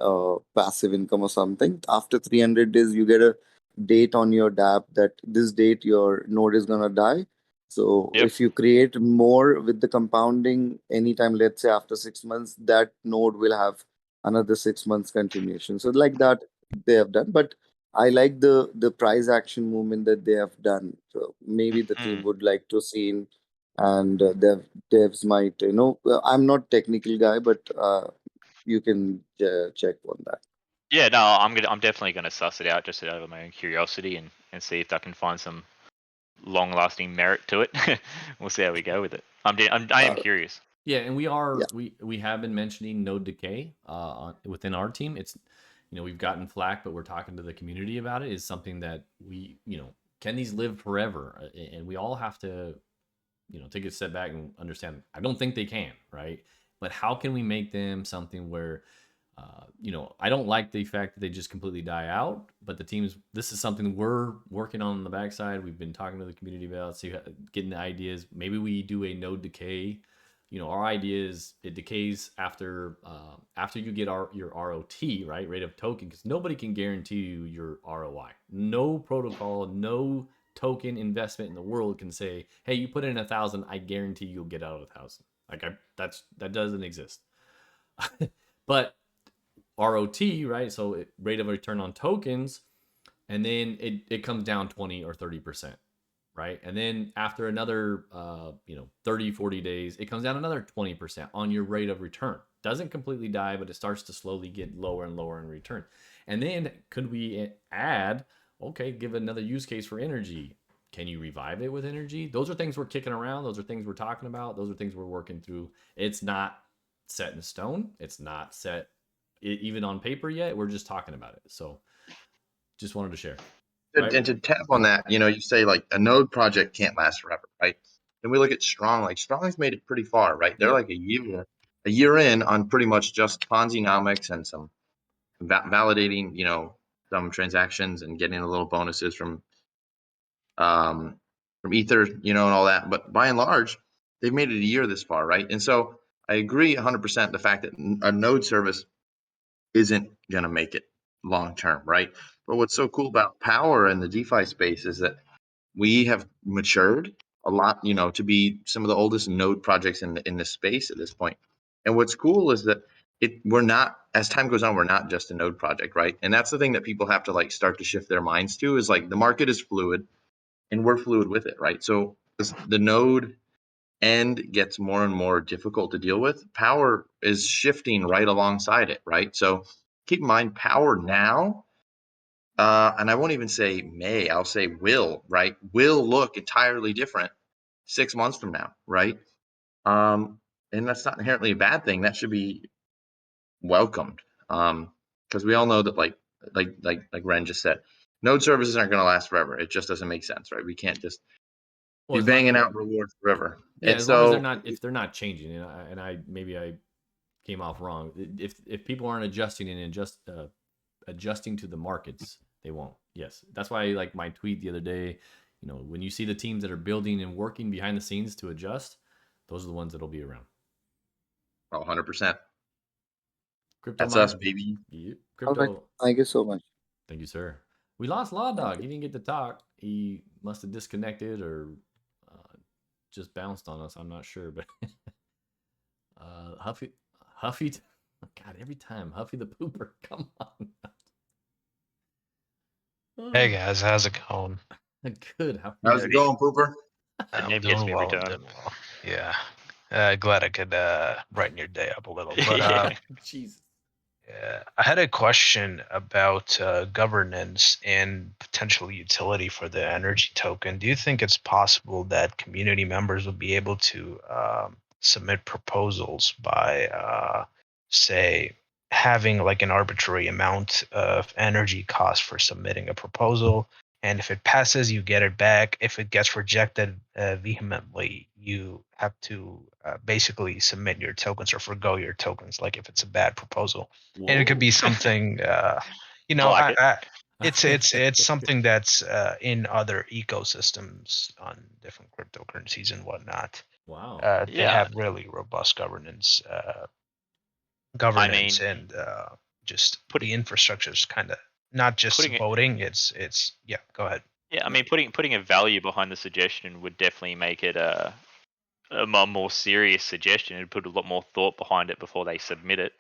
passive income or something. After 300 days, you get a date on your DApp that this date your node is gonna die. So Yep. if you create more with the compounding anytime, let's say after 6 months, that node will have another 6 months continuation. So like that they have done. But I like the price action movement that they have done. So maybe the team Mm. would like to see in, and devs might, I'm not technical guy, but you can check on that. Yeah, no, I'm definitely gonna suss it out just out of my own curiosity and see if I can find some long lasting merit to it. We'll see how we go with it. I am curious. Yeah, and Yeah. we have been mentioning node decay within our team. It's we've gotten flack, but we're talking to the community about it. Is something that we can these live forever? And we all have to take a step back and understand. I don't think they can, right? But how can we make them something where I don't like the fact that they just completely die out, but this is something we're working on the backside. We've been talking to the community about, getting the ideas. Maybe we do a node decay. Our idea is it decays after you get your ROT, right, rate of token, because nobody can guarantee you your ROI. No protocol, no token investment in the world can say, hey, you put in 1,000, I guarantee you'll get out 1,000. That doesn't exist. But ROT, right? So rate of return on tokens, and then it comes down 20 or 30%, right? And then after another 30, 40 days, it comes down another 20% on your rate of return. Doesn't completely die, but it starts to slowly get lower and lower in return. And then could we add, give another use case for energy? Can you revive it with energy? Those are things we're kicking around. Those are things we're talking about. Those are things we're working through. It's not set in stone. It's not set even on paper yet. We're just talking about it. So just wanted to share. And, Right? and to tap on that, you say like a node project can't last forever, right? Then we look at Strong. Like Strong's made it pretty far, right? They're Yep. like a year in on pretty much just Ponzi-nomics and some validating, some transactions and getting a little bonuses um, from Ether, and all that. But by and large, they've made it a year this far, right? And so I agree 100% the fact that a node service isn't going to make it long term, right? But what's so cool about power and the DeFi space is that we have matured a lot, to be some of the oldest node projects in this space at this point. And what's cool is that we're not, as time goes on, we're not just a node project, right? And that's the thing that people have to like start to shift their minds to, is like the market is fluid and we're fluid with it, right? So as the node end gets more and more difficult to deal with, power is shifting right alongside it, right? So keep in mind, power now, and I won't even say may, I'll say will, right? Will look entirely different 6 months from now, right? And that's not inherently a bad thing. That should be welcomed, because we all know that, like Ren just said, node services aren't going to last forever. It just doesn't make sense, right? We can't just Well, be as long, banging out rewards forever. yeah, And as long as they're so, not, if they're not changing, and I maybe I came off wrong. If people aren't adjusting and adjusting to the markets, they won't. Yes, that's why like my tweet the other day. When you see the teams that are building and working behind the scenes to adjust, those are the ones that'll be around. 100%. Crypto That's mind. us, baby. Yep. All right. Crypto. Thank you so much. Thank you, sir. We lost Law Thank Dog. you. He didn't get to talk. He must have disconnected or just bounced on us. I'm not sure, but Huffy, God, every time Huffy the Pooper. Come on. Hey guys, how's it going? Good. How are How's you? it going, Pooper? That I'm name gets doing me every well. I'm time. doing well. Yeah. Glad I could brighten your day up a little. But Yeah. Jesus. yeah, I had a question about governance and potential utility for the energy token. Do you think it's possible that community members would be able to submit proposals by, say, having like an arbitrary amount of energy cost for submitting a proposal? And if it passes, you get it back. If it gets rejected vehemently, you have to basically submit your tokens or forgo your tokens, like if it's a bad proposal. And it could be Whoa. something, I like it. it's something that's in other ecosystems on different cryptocurrencies and whatnot. Wow. They Yeah. have really robust governance, I mean, and just put, the infrastructure is kind of not just putting it. voting. It's yeah. Go ahead. Yeah, I mean, putting a value behind the suggestion would definitely make it a more serious suggestion. It'd put a lot more thought behind it before they submit it,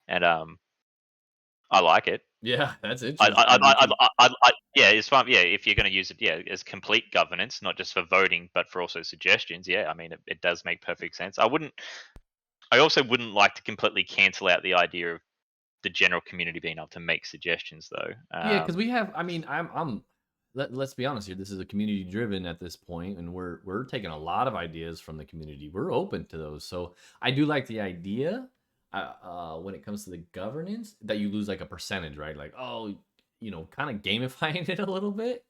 and I like it. Yeah, that's interesting. Yeah, it's fun. Yeah, if you're going to use it, yeah, as complete governance, not just for voting, but for also suggestions. Yeah, I mean, it does make perfect sense. I also wouldn't like to completely cancel out the idea of the general community being able to make suggestions, though. Yeah, because we have. I mean, let's be honest here. This is a community driven at this point, and we're taking a lot of ideas from the community. We're open to those. So I do like the idea. When it comes to the governance, that you lose like a percentage, right? Like, oh, kind of gamifying it a little bit.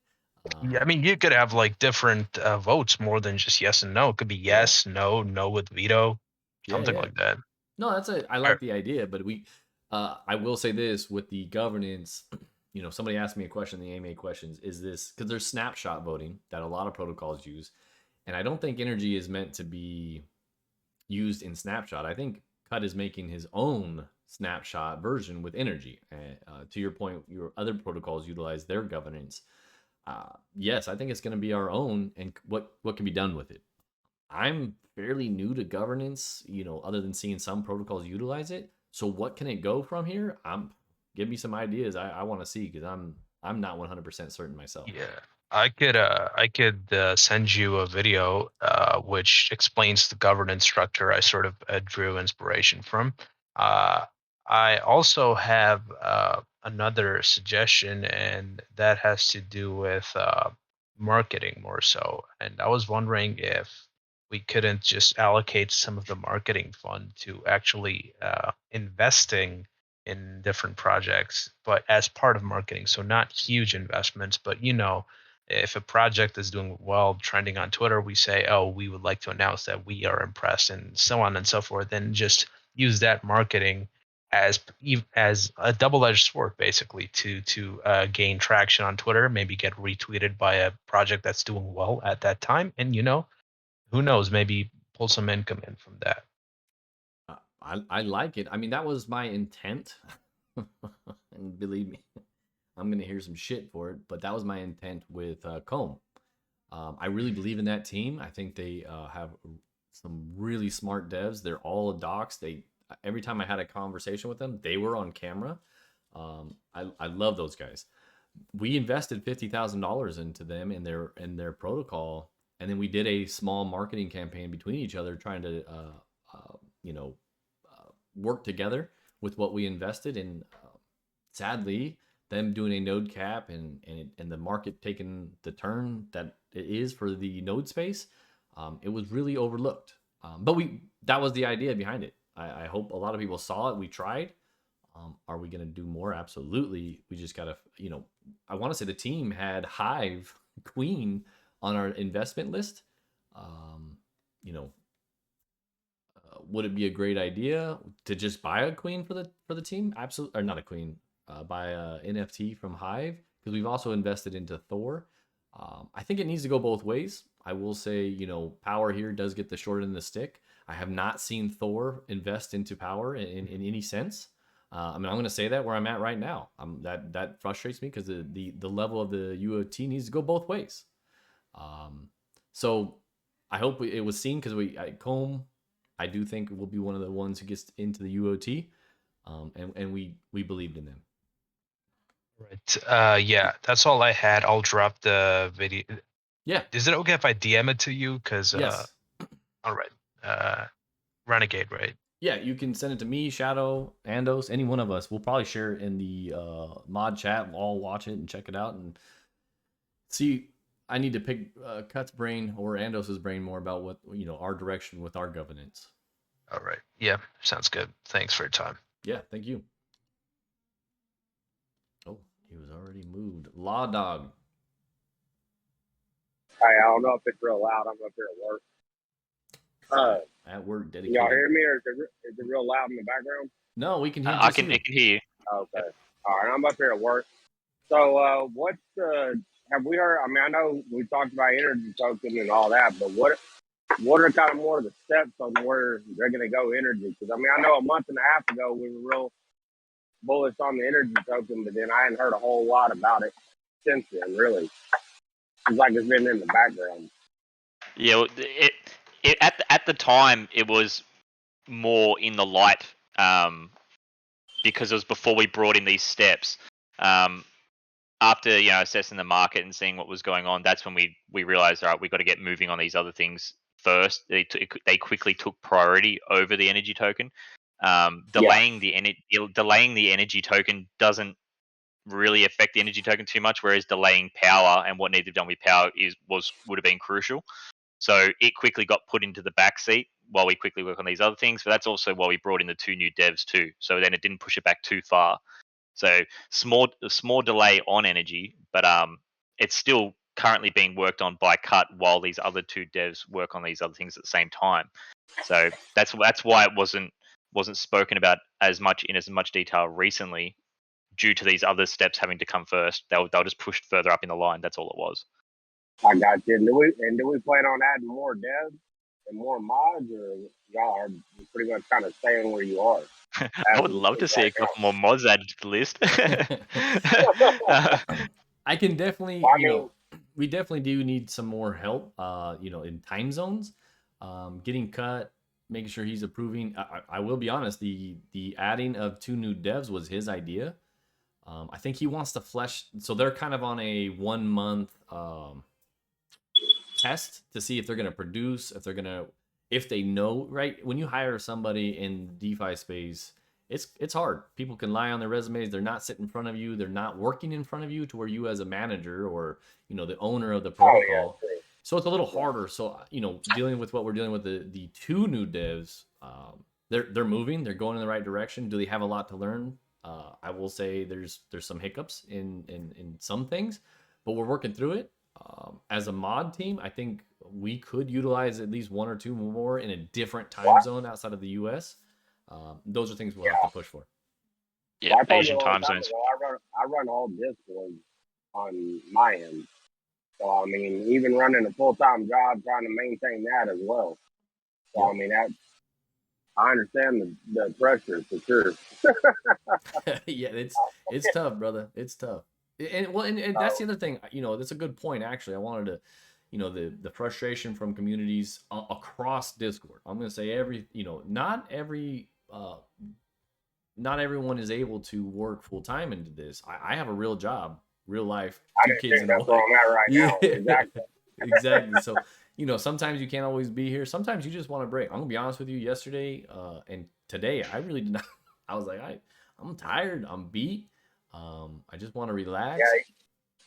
Yeah, I mean, you could have like different votes more than just yes and no. It could be Yeah. yes, no, no with veto, Yeah, something yeah. like that. No, I like the idea, but I will say this with the governance. Somebody asked me a question in the AMA questions. Is this because there's snapshot voting that a lot of protocols use, and I don't think energy is meant to be used in snapshot. I think Cut is making his own snapshot version with energy. To your point, your other protocols utilize their governance. Yes, I think it's going to be our own, and what can be done with it. I'm fairly new to governance, other than seeing some protocols utilize it. So what can it go from here? Give me some ideas. I want to see, because I'm not 100% certain myself. Yeah, I could send you a video which explains the governance structure I sort of drew inspiration from. Uh, I also have another suggestion, and that has to do with marketing more so. And I was wondering if we couldn't just allocate some of the marketing fund to actually investing in different projects, but as part of marketing. So not huge investments, but if a project is doing well, trending on Twitter, we say, "Oh, we would like to announce that we are impressed," and so on and so forth, and just use that marketing as a double-edged sword, basically, to gain traction on Twitter, maybe get retweeted by a project that's doing well at that time, and who knows, maybe pull some income in from that. I like it. I mean, that was my intent, and believe me, I'm gonna hear some shit for it, but that was my intent with Comb. I really believe in that team. I think they have some really smart devs. They're all docs. They every time I had a conversation with them, they were on camera. I love those guys. We invested $50,000 into them and their protocol, and then we did a small marketing campaign between each other, trying to you know work together with what we invested in. Sadly, them doing a node cap and the market taking the turn that it is for the node space, it was really overlooked. But that was the idea behind it. I hope a lot of people saw it. We tried. Are we going to do more? Absolutely. We just got to, I want to say the team had Hive Queen on our investment list. You know, would it be a great idea to just buy a queen for the team? Absolutely, or not a queen, buy a NFT from Hive, because we've also invested into Thor. I think it needs to go both ways. I will say, Power here does get the short end of the stick. I have not seen Thor invest into Power in any sense. I'm going to say that where I'm at right now. That frustrates me because the level of the UOT needs to go both ways. So I hope it was seen, because Comb, I do think will be one of the ones who gets into the UOT, and we believed in them. Right. Yeah, that's all I had. I'll drop the video. Yeah. Is it okay if I DM it to you? Because yes. All right. Renegade, right? Yeah, you can send it to me, Shadow, Andos, any one of us. We'll probably share it in the mod chat. We'll all watch it and check it out and see. I need to pick Cut's brain or Andos's brain more about what our direction with our governance. All right. Yeah, sounds good. Thanks for your time. Yeah, thank you. Oh, he was already moved. Law Dog. Hey, I don't know if it's real loud. I'm up here at work. At work, Can dedicated. y'all hear me, or is it real loud in the background? No, we can hear. I can hear you. Okay. All right, I'm up here at work. So, have we heard? I mean, I know we talked about energy token and all that, but what are kind of more of the steps on where they're going to go energy? Because I mean, I know a month and a half ago we were real bullish on the energy token, but then I hadn't heard a whole lot about it since then. Really, it's like it's been in the background. Yeah, at the time it was more in the light, because it was before we brought in these steps. After assessing the market and seeing what was going on, that's when we realized, all right, we've got to get moving on these other things first. They quickly took priority over the energy token. Delaying the energy token doesn't really affect the energy token too much, whereas delaying power and what needed to be done with power would have been crucial. So it quickly got put into the back seat while we quickly work on these other things. But that's also why we brought in the 2 new devs too. So then it didn't push it back too far. So small delay on energy, but it's still currently being worked on by Cut while these other 2 devs work on these other things at the same time. So that's why it wasn't spoken about as much detail recently, due to these other steps having to come first. They'll just push further up in the line. That's all it was. I got you. Do we plan on adding more devs and more mods, or y'all are pretty much kind of staying where you are? I would love to see a couple more mods added to the list. I can definitely, we definitely do need some more help, in time zones, getting Cut, making sure he's approving. I will be honest, the adding of 2 new devs was his idea. I think he wants to flesh, so they're kind of on a 1 month test to see if they're going to produce, if they know, right? When you hire somebody in DeFi space, it's hard. People can lie on their resumes. They're not sitting in front of you. They're not working in front of you to where you as a manager or, the owner of the protocol. Oh, yeah. So it's a little harder. So, dealing with what we're dealing with, the 2 new devs, they're moving, they're going in the right direction. Do they have a lot to learn? I will say there's some hiccups in some things, but we're working through it. As a mod team, I think we could utilize at least 1 or 2 more in a different time zone outside of the US. Those are things we'll have to push for. Yeah, Asian time zones. I run all Discord on my end. So, I mean, even running a full-time job, trying to maintain that as well. So, I mean, I understand the pressure for sure. Yeah, it's tough, brother. It's tough. And that's the other thing. That's a good point. Actually, I wanted to, the frustration from communities across Discord. I'm going to say not everyone is able to work full time into this. I have a real job, real life, I 2 didn't kids think and a that's where wife. I'm at right Yeah, now. Exactly. exactly. So sometimes you can't always be here. Sometimes you just want to break. I'm gonna be honest with you. Yesterday and today, I really did not. I was like, I'm tired. I'm beat. I just want to Yeah, relax.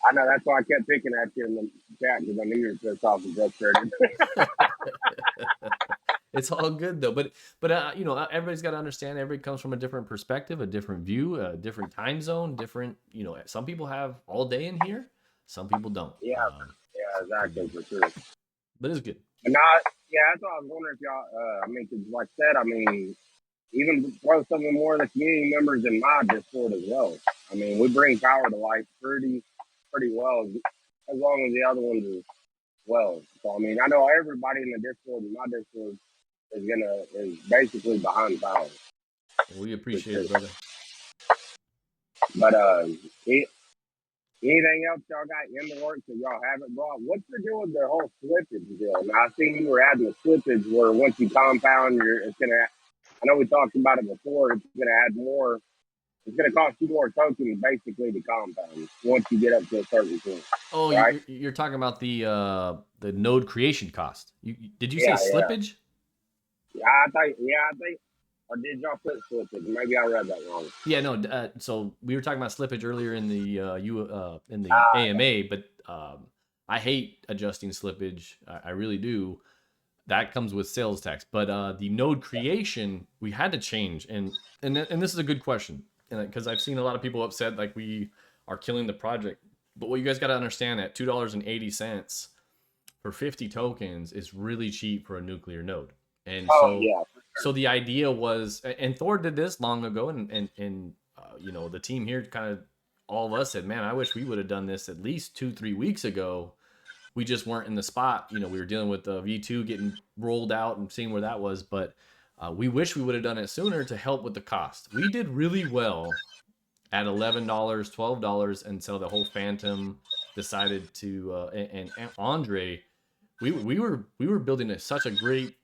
I know. That's why I kept picking at you in the chat because I knew you were pissed off and frustrated. It's all good though, but everybody's got to understand. Everybody comes from a different perspective, a different view, a different time zone, different. Some people have all day in here, some people don't. Yeah, exactly, for sure. But it's good. And that's what I was wondering if y'all. I mean, 'cause like I said, I mean, even throw some of more of the community members in my Discord as well. I mean, we bring power to life pretty well, as long as the other ones as well. So I mean, I know everybody in the Discord, in my Discord, is basically behind power. We appreciate it, brother. But anything else y'all got in the works that y'all haven't brought? What's the deal with the whole slippage deal? Now I seen you were adding the slippage where once you compound, it's gonna. I know we talked about it before. It's gonna add more. It's gonna cost you more tokens basically to compound once you get up to a certain point. Oh, right? you're talking about the node creation cost. Did you Yeah, say slippage? I think. Or did y'all put slippage? Maybe I read that wrong. Yeah, no. So we were talking about slippage earlier in the AMA, but I hate adjusting slippage. I really do. That comes with sales tax. But the node creation we had to change, and this is a good question, because I've seen a lot of people upset like we are killing the project. But what you guys got to understand, at $2.80 for 50 tokens is really cheap for a nuclear node. And so the idea was, and Thor did this long ago, and the team here kind of, all of us said, man, I wish we would have done this at least 2-3 weeks ago. We just weren't in the spot. We were dealing with the V2 getting rolled out and seeing where that was, but we wish we would have done it sooner to help with the cost. We did really well at $11, $12 until the whole Phantom decided to, and Andre, we were building such a great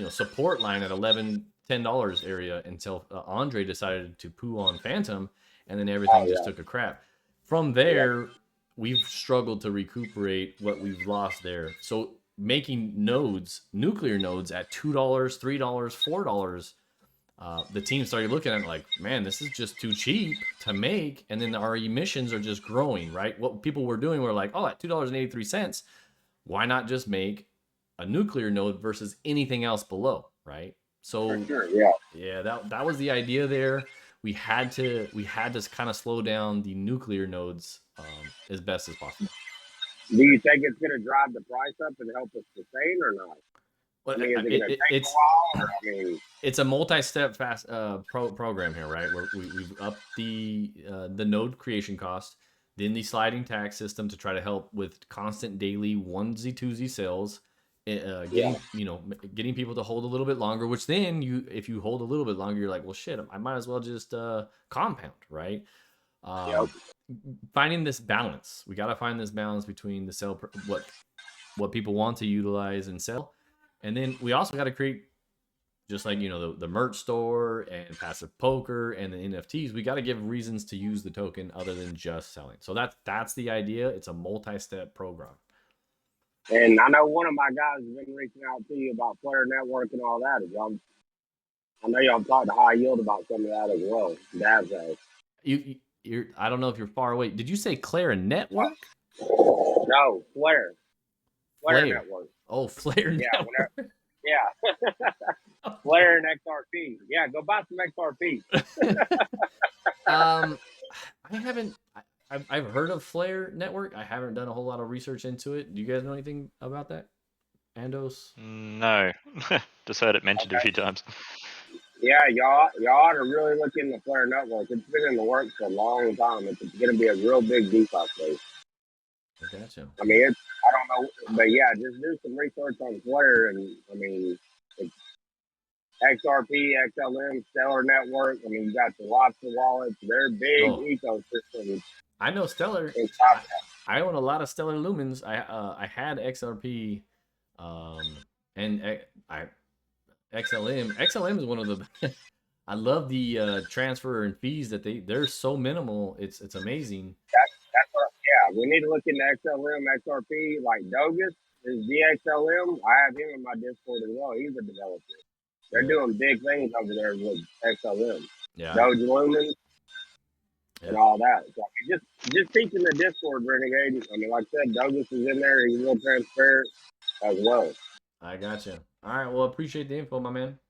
support line at $11-$10 area until Andre decided to poo on Phantom, and then everything just took a crap. From there, we've struggled to recuperate what we've lost there. So making nuclear nodes at $2, $3, $4, the team started looking at it like, man, this is just too cheap to make, and then our emissions are just growing, right? What people were doing were like, oh, at $2.83, why not just make a nuclear node versus anything else below, right? So yeah, that was the idea there. We had to kind of slow down the nuclear nodes as best as possible. Do you think it's going to drive the price up and help us sustain or not? Well, I mean, is it going to take a while? Or, I mean, it's a multi-step fast program here, right? Where we've upped the node creation cost, then the sliding tax system to try to help with constant daily onesie twosie sales, getting people to hold a little bit longer. Which then if you hold a little bit longer, you're like, well, shit, I might as well just compound, right? Finding this balance, we got to find this balance between the sell what people want to utilize and sell, and then we also got to create, just like the merch store and passive poker and the NFTs, we got to give reasons to use the token other than just selling. So that's the idea. It's a multi-step program. And I know one of my guys has been reaching out to you about Flare Network and all that. I know y'all talked to High Yield about some of that as well. Daz has. You're I don't know if you're far away. Did you say Flare Network? No, Flare. Flare Network. Oh, Flare Network. Yeah. Flare and XRP. Yeah, go buy some XRP. I haven't. I've heard of Flare Network. I haven't done a whole lot of research into it. Do you guys know anything about that, Andos? No, just heard it mentioned a few times. Yeah, y'all ought to really look into Flare Network. It's been in the works for a long time. It's going to be a real big DeFi space. I gotcha. I mean, I don't know, but yeah, just do some research on Flare, and I mean, it's XRP, XLM, Stellar Network. I mean, you got the lots of wallets. They're big ecosystems. I know Stellar. in top. I own a lot of Stellar Lumens. I had XRP, and XLM. XLM is one of the. I love the transfer and fees that they're so minimal. It's amazing. That's what, yeah. We need to look into XLM, XRP, like Dogus is DXLM. I have him in my Discord as well. He's a developer. They're Yeah. doing big things over there with XLM, Yeah. Doge Lumen, and Yeah. all that. So I mean, just teaching the Discord, Renegade. I mean, like I said, Douglas is in there. He's real transparent as well. I gotcha. All right. Well, appreciate the info, my man.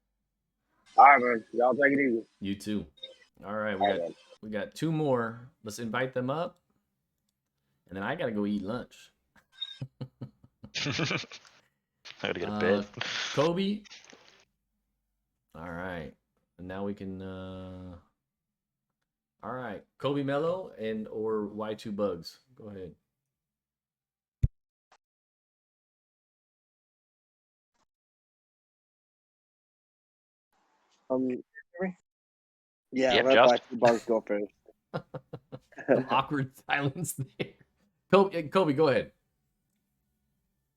All right, man. Y'all take it easy. You too. All right. All right, man. We got two more. Let's invite them up, and then I gotta go eat lunch. I gotta go to bed. Kobe. All right. And now we can. All right, Kobe Mello and or Y2 Bugs. Go ahead. Yeah, Yep, let just. Y2 Bugs go first. Some awkward silence there. Kobe, go ahead.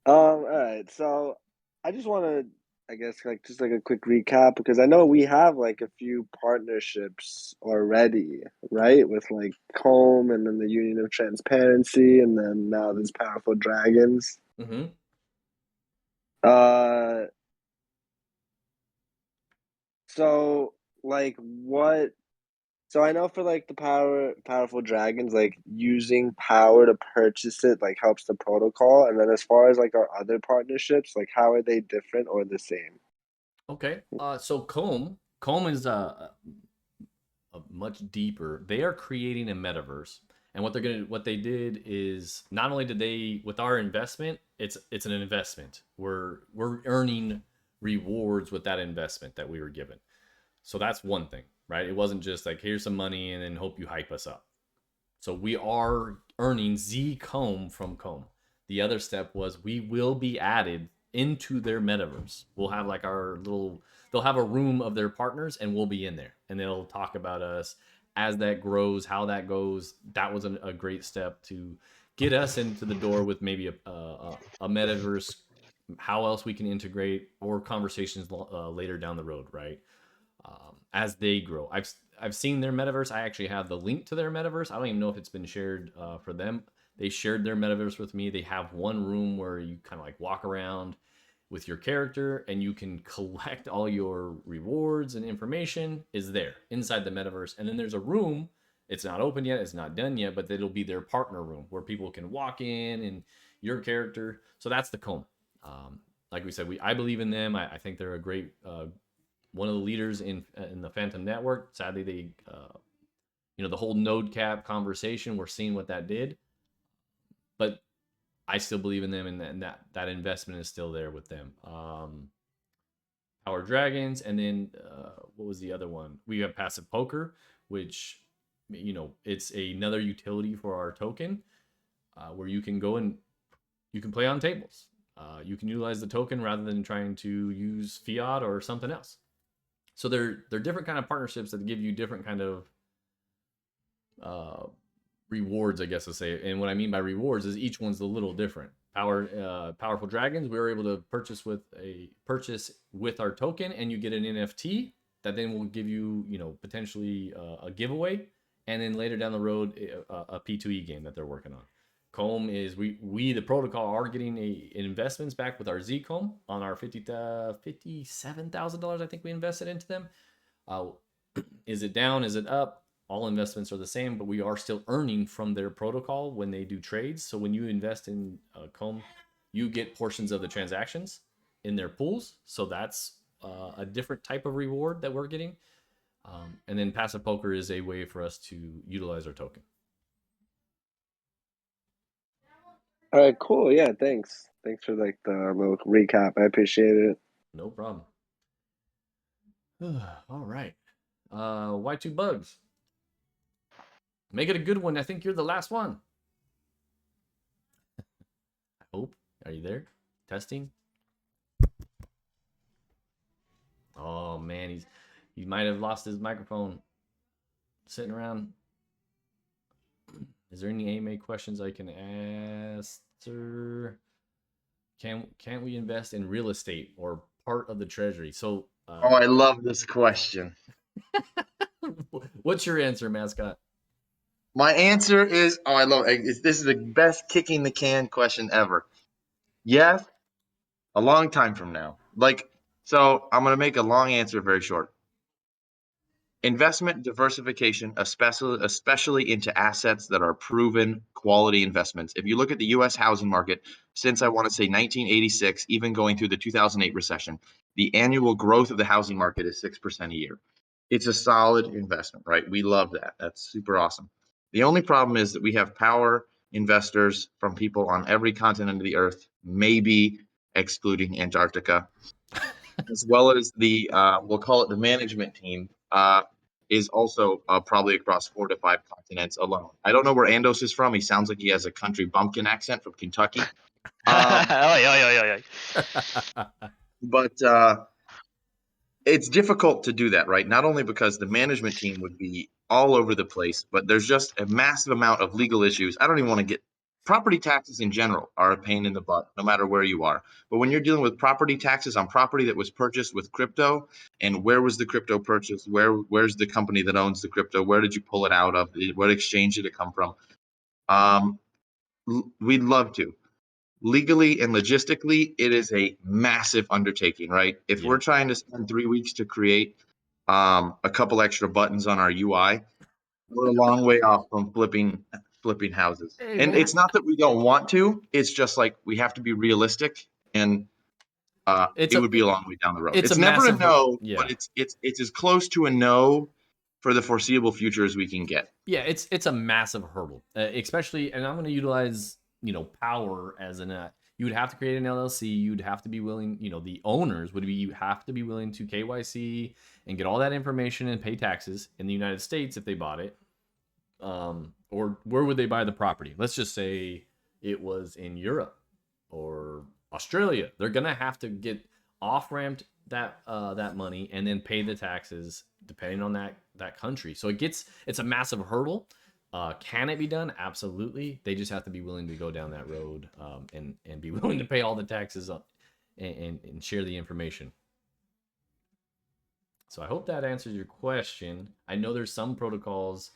All right. So I just want to, I guess, like just like a quick recap because I know we have like a few partnerships already, right? With like Comb and then the Union of Transparency, and then now there's Powerful Dragons. Mm-hmm. So like what? So I know for like the powerful dragons, like using power to purchase it like helps the protocol. And then as far as like our other partnerships, like how are they different or the same? Okay. So Comb is a much deeper. They are creating a metaverse, and what they did is not only did they with our investment, it's an investment. We're earning rewards with that investment that we were given. So that's one thing, right? It wasn't just like here's some money and then hope you hype us up. So we are earning Z Comb from Comb. The other step was we will be added into their metaverse. We'll have like they'll have a room of their partners and we'll be in there and they'll talk about us as that grows, how that goes. That was a great step to get us into the door with maybe a metaverse, how else we can integrate or conversations later down the road, right? As they grow. I've seen their metaverse. I actually have the link to their metaverse. I don't even know if it's been shared for them. They shared their metaverse with me. They have one room where you kind of like walk around with your character and you can collect all your rewards and information is there inside the metaverse. And then there's a room. It's not open yet. It's not done yet, but it'll be their partner room where people can walk in and your character. So that's the Comb. Like we said, I believe in them. I think they're a great one of the leaders in the Phantom Network. Sadly, they, the whole node cap conversation, we're seeing what that did. But I still believe in them, and that investment is still there with them. Power Dragons, and then what was the other one? We have Passive Poker, which it's another utility for our token, where you can go and you can play on tables. You can utilize the token rather than trying to use fiat or something else. So they're different kind of partnerships that give you different kind of rewards, I guess to say. And what I mean by rewards is each one's a little different. Powerful Dragons, we were able to purchase with our token, and you get an NFT that then will give you, potentially a giveaway, and then later down the road a P2E game that they're working on. Comb is we the protocol are getting investments back with our Z Comb on our $57,000 I think we invested into them. Is it down? Is it up? All investments are the same, but we are still earning from their protocol when they do trades. So when you invest in Comb, you get portions of the transactions in their pools. So that's a different type of reward that we're getting. And then Passive Poker is a way for us to utilize our token. All right, cool. Yeah, thanks. Thanks for like the little recap. I appreciate it. No problem. All right. Y2 Bugs. Make it a good one. I think you're the last one. I hope. Are you there? Testing. Oh man, he might have lost his microphone. Sitting around. Is there any AMA questions I can answer? Can't we invest in real estate or part of the treasury? So, Oh, I love this question. what's your answer, mascot? My answer is, I love it. This is the best kicking the can question ever. Yes, a long time from now. So I'm going to make a long answer very short. Investment diversification, especially into assets that are proven quality investments. If you look at the U.S. housing market, since I want to say 1986, even going through the 2008 recession, the annual growth of the housing market is 6% a year. It's a solid investment, right? We love that. That's super awesome. The only problem is that we have power investors from people on every continent of the earth, maybe excluding Antarctica, as well as the we'll call it the management team, is also probably across 4 to 5 continents alone. I don't know where Andos is from. He sounds like he has a country bumpkin accent from Kentucky. But it's difficult to do that, right? Not only because the management team would be all over the place, but there's just a massive amount of legal issues. I don't even want to get property taxes in general are a pain in the butt, no matter where you are. But when you're dealing with property taxes on property that was purchased with crypto, and where was the crypto purchased? Where's the company that owns the crypto? Where did you pull it out of? What exchange did it come from? We'd love to. Legally and logistically, it is a massive undertaking, right? If we're trying to spend 3 weeks to create a couple extra buttons on our UI, we're a long way off from flipping houses. Hey, And it's not that we don't want to; it's just like we have to be realistic, and it would be a long way down the road. It's It's a never a massive no, yeah. but it's as close to a no for the foreseeable future as we can get. Yeah, it's a massive hurdle, especially, and I'm going to utilize power as an. You would have to create an LLC. You'd have to be willing. The owners would be. You have to be willing to KYC and get all that information and pay taxes in the United States if they bought it. Or where would they buy the property? Let's just say it was in Europe or Australia. They're gonna have to get off ramped that money and then pay the taxes depending on that country. So it's a massive hurdle. Can it be done? Absolutely. They just have to be willing to go down that road and be willing to pay all the taxes up and share the information. So I hope that answers your question. I know there's some protocols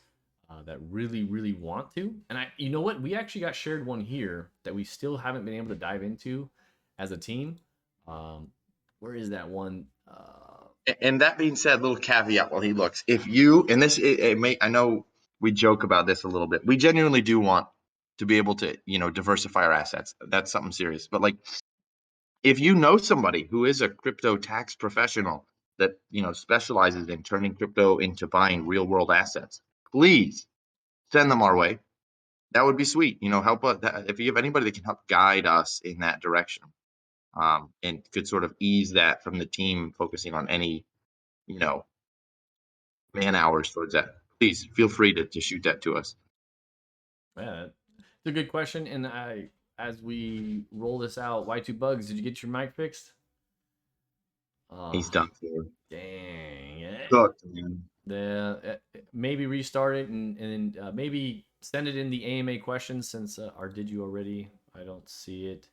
that really, really want to. And you know what? We actually got shared one here that we still haven't been able to dive into as a team. Where is that one? And that being said, little caveat while he looks, if you, and this, I know we joke about this a little bit. We genuinely do want to be able to, diversify our assets. That's something serious. But if you know somebody who is a crypto tax professional that, specializes in turning crypto into buying real world assets, please send them our way. That would be sweet. Help us if you have anybody that can help guide us in that direction, and could sort of ease that from the team focusing on any, man hours towards that. Please feel free to shoot that to us. Yeah, it's a good question. And as we roll this out, Y2 Bugs, did you get your mic fixed? He's done for. Dang. Cooked, man. Maybe restart it and maybe send it in the AMA questions since or did you already? I don't see it.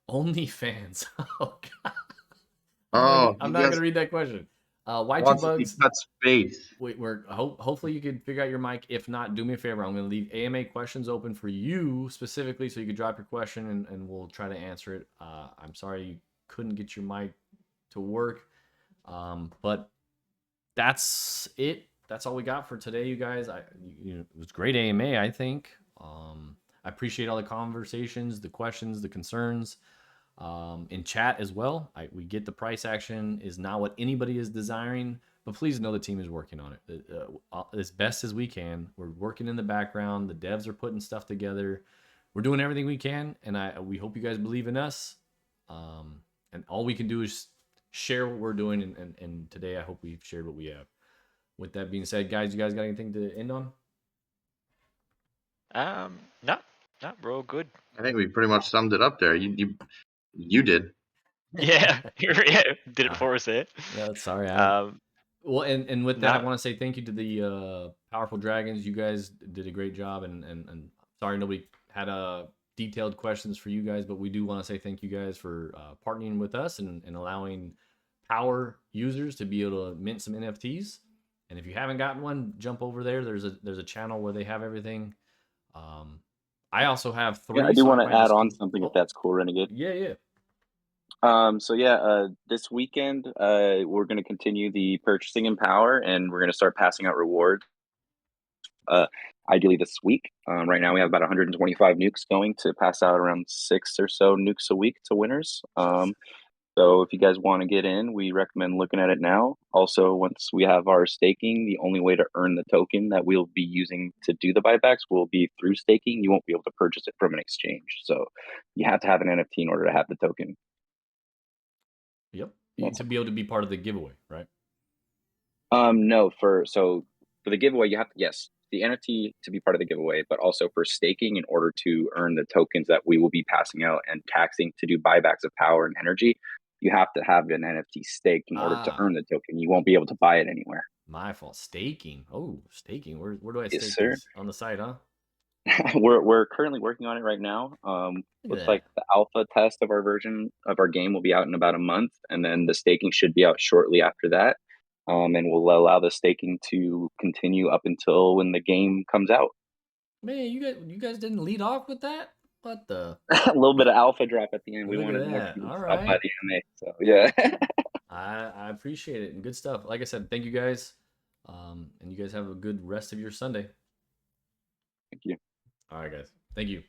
OnlyFans. Oh God. I'm not gonna read that question. Y2 Bugs. Space. We're hopefully you could figure out your mic. If not, do me a favor. I'm gonna leave AMA questions open for you specifically, so you could drop your question and we'll try to answer it. I'm sorry you couldn't get your mic to work, but that's it. That's all we got for today, you guys. It was great AMA, I think. I appreciate all the conversations, the questions, the concerns. In chat as well. We get the price action is not what anybody is desiring, but please know the team is working on it as best as we can. We're working in the background. The devs are putting stuff together. We're doing everything we can, and we hope you guys believe in us. And all we can do is share what we're doing. And today, I hope we've shared what we have. With that being said, guys, you guys got anything to end on? No, we're all good. I think we pretty much summed it up there. You did. Yeah, yeah, did it for us there. Yeah, sorry. Well, and with that, I No. want to say thank you to the Powerful Dragons. You guys did a great job, and sorry nobody had detailed questions for you guys, but we do want to say thank you guys for partnering with us and allowing Power users to be able to mint some NFTs. And if you haven't gotten one, jump over there. There's a channel where they have everything. I also have Yeah, I three, do so I want to might add just on something if that's cool, Renegade. yeah. So yeah, this weekend we're going to continue the purchasing in Power, and we're going to start passing out rewards. Ideally this week. Right now we have about 125 nukes going to pass out around 6 or so nukes a week to winners. So if you guys want to get in, we recommend looking at it now. Also, once we have our staking, the only way to earn the token that we'll be using to do the buybacks will be through staking. You won't be able to purchase it from an exchange. So you have to have an NFT in order to have the token. Yep. That's To be able to be part of the giveaway, right? No, for the giveaway, you have to, yes, the NFT to be part of the giveaway, but also for staking in order to earn the tokens that we will be passing out and taxing to do buybacks of power and energy. You have to have an NFT staked in order to earn the token. You won't be able to buy it anywhere. My fault. Staking. Oh, staking. Where do I Yes, stake sir. these? On the site, huh? We're currently working on it right now. at Looks that. like the alpha test of our version of our game will be out in about a month, and then the staking should be out shortly after that. And we'll allow the staking to continue up until when the game comes out. Man, you guys didn't lead off with that? What the? A little bit of alpha drop at the end. We Look at wanted to know if that. you would All stop by right. the MA. So yeah. I appreciate it and good stuff. Like I said, thank you guys. And you guys have a good rest of your Sunday. Thank you. All right, guys. Thank you.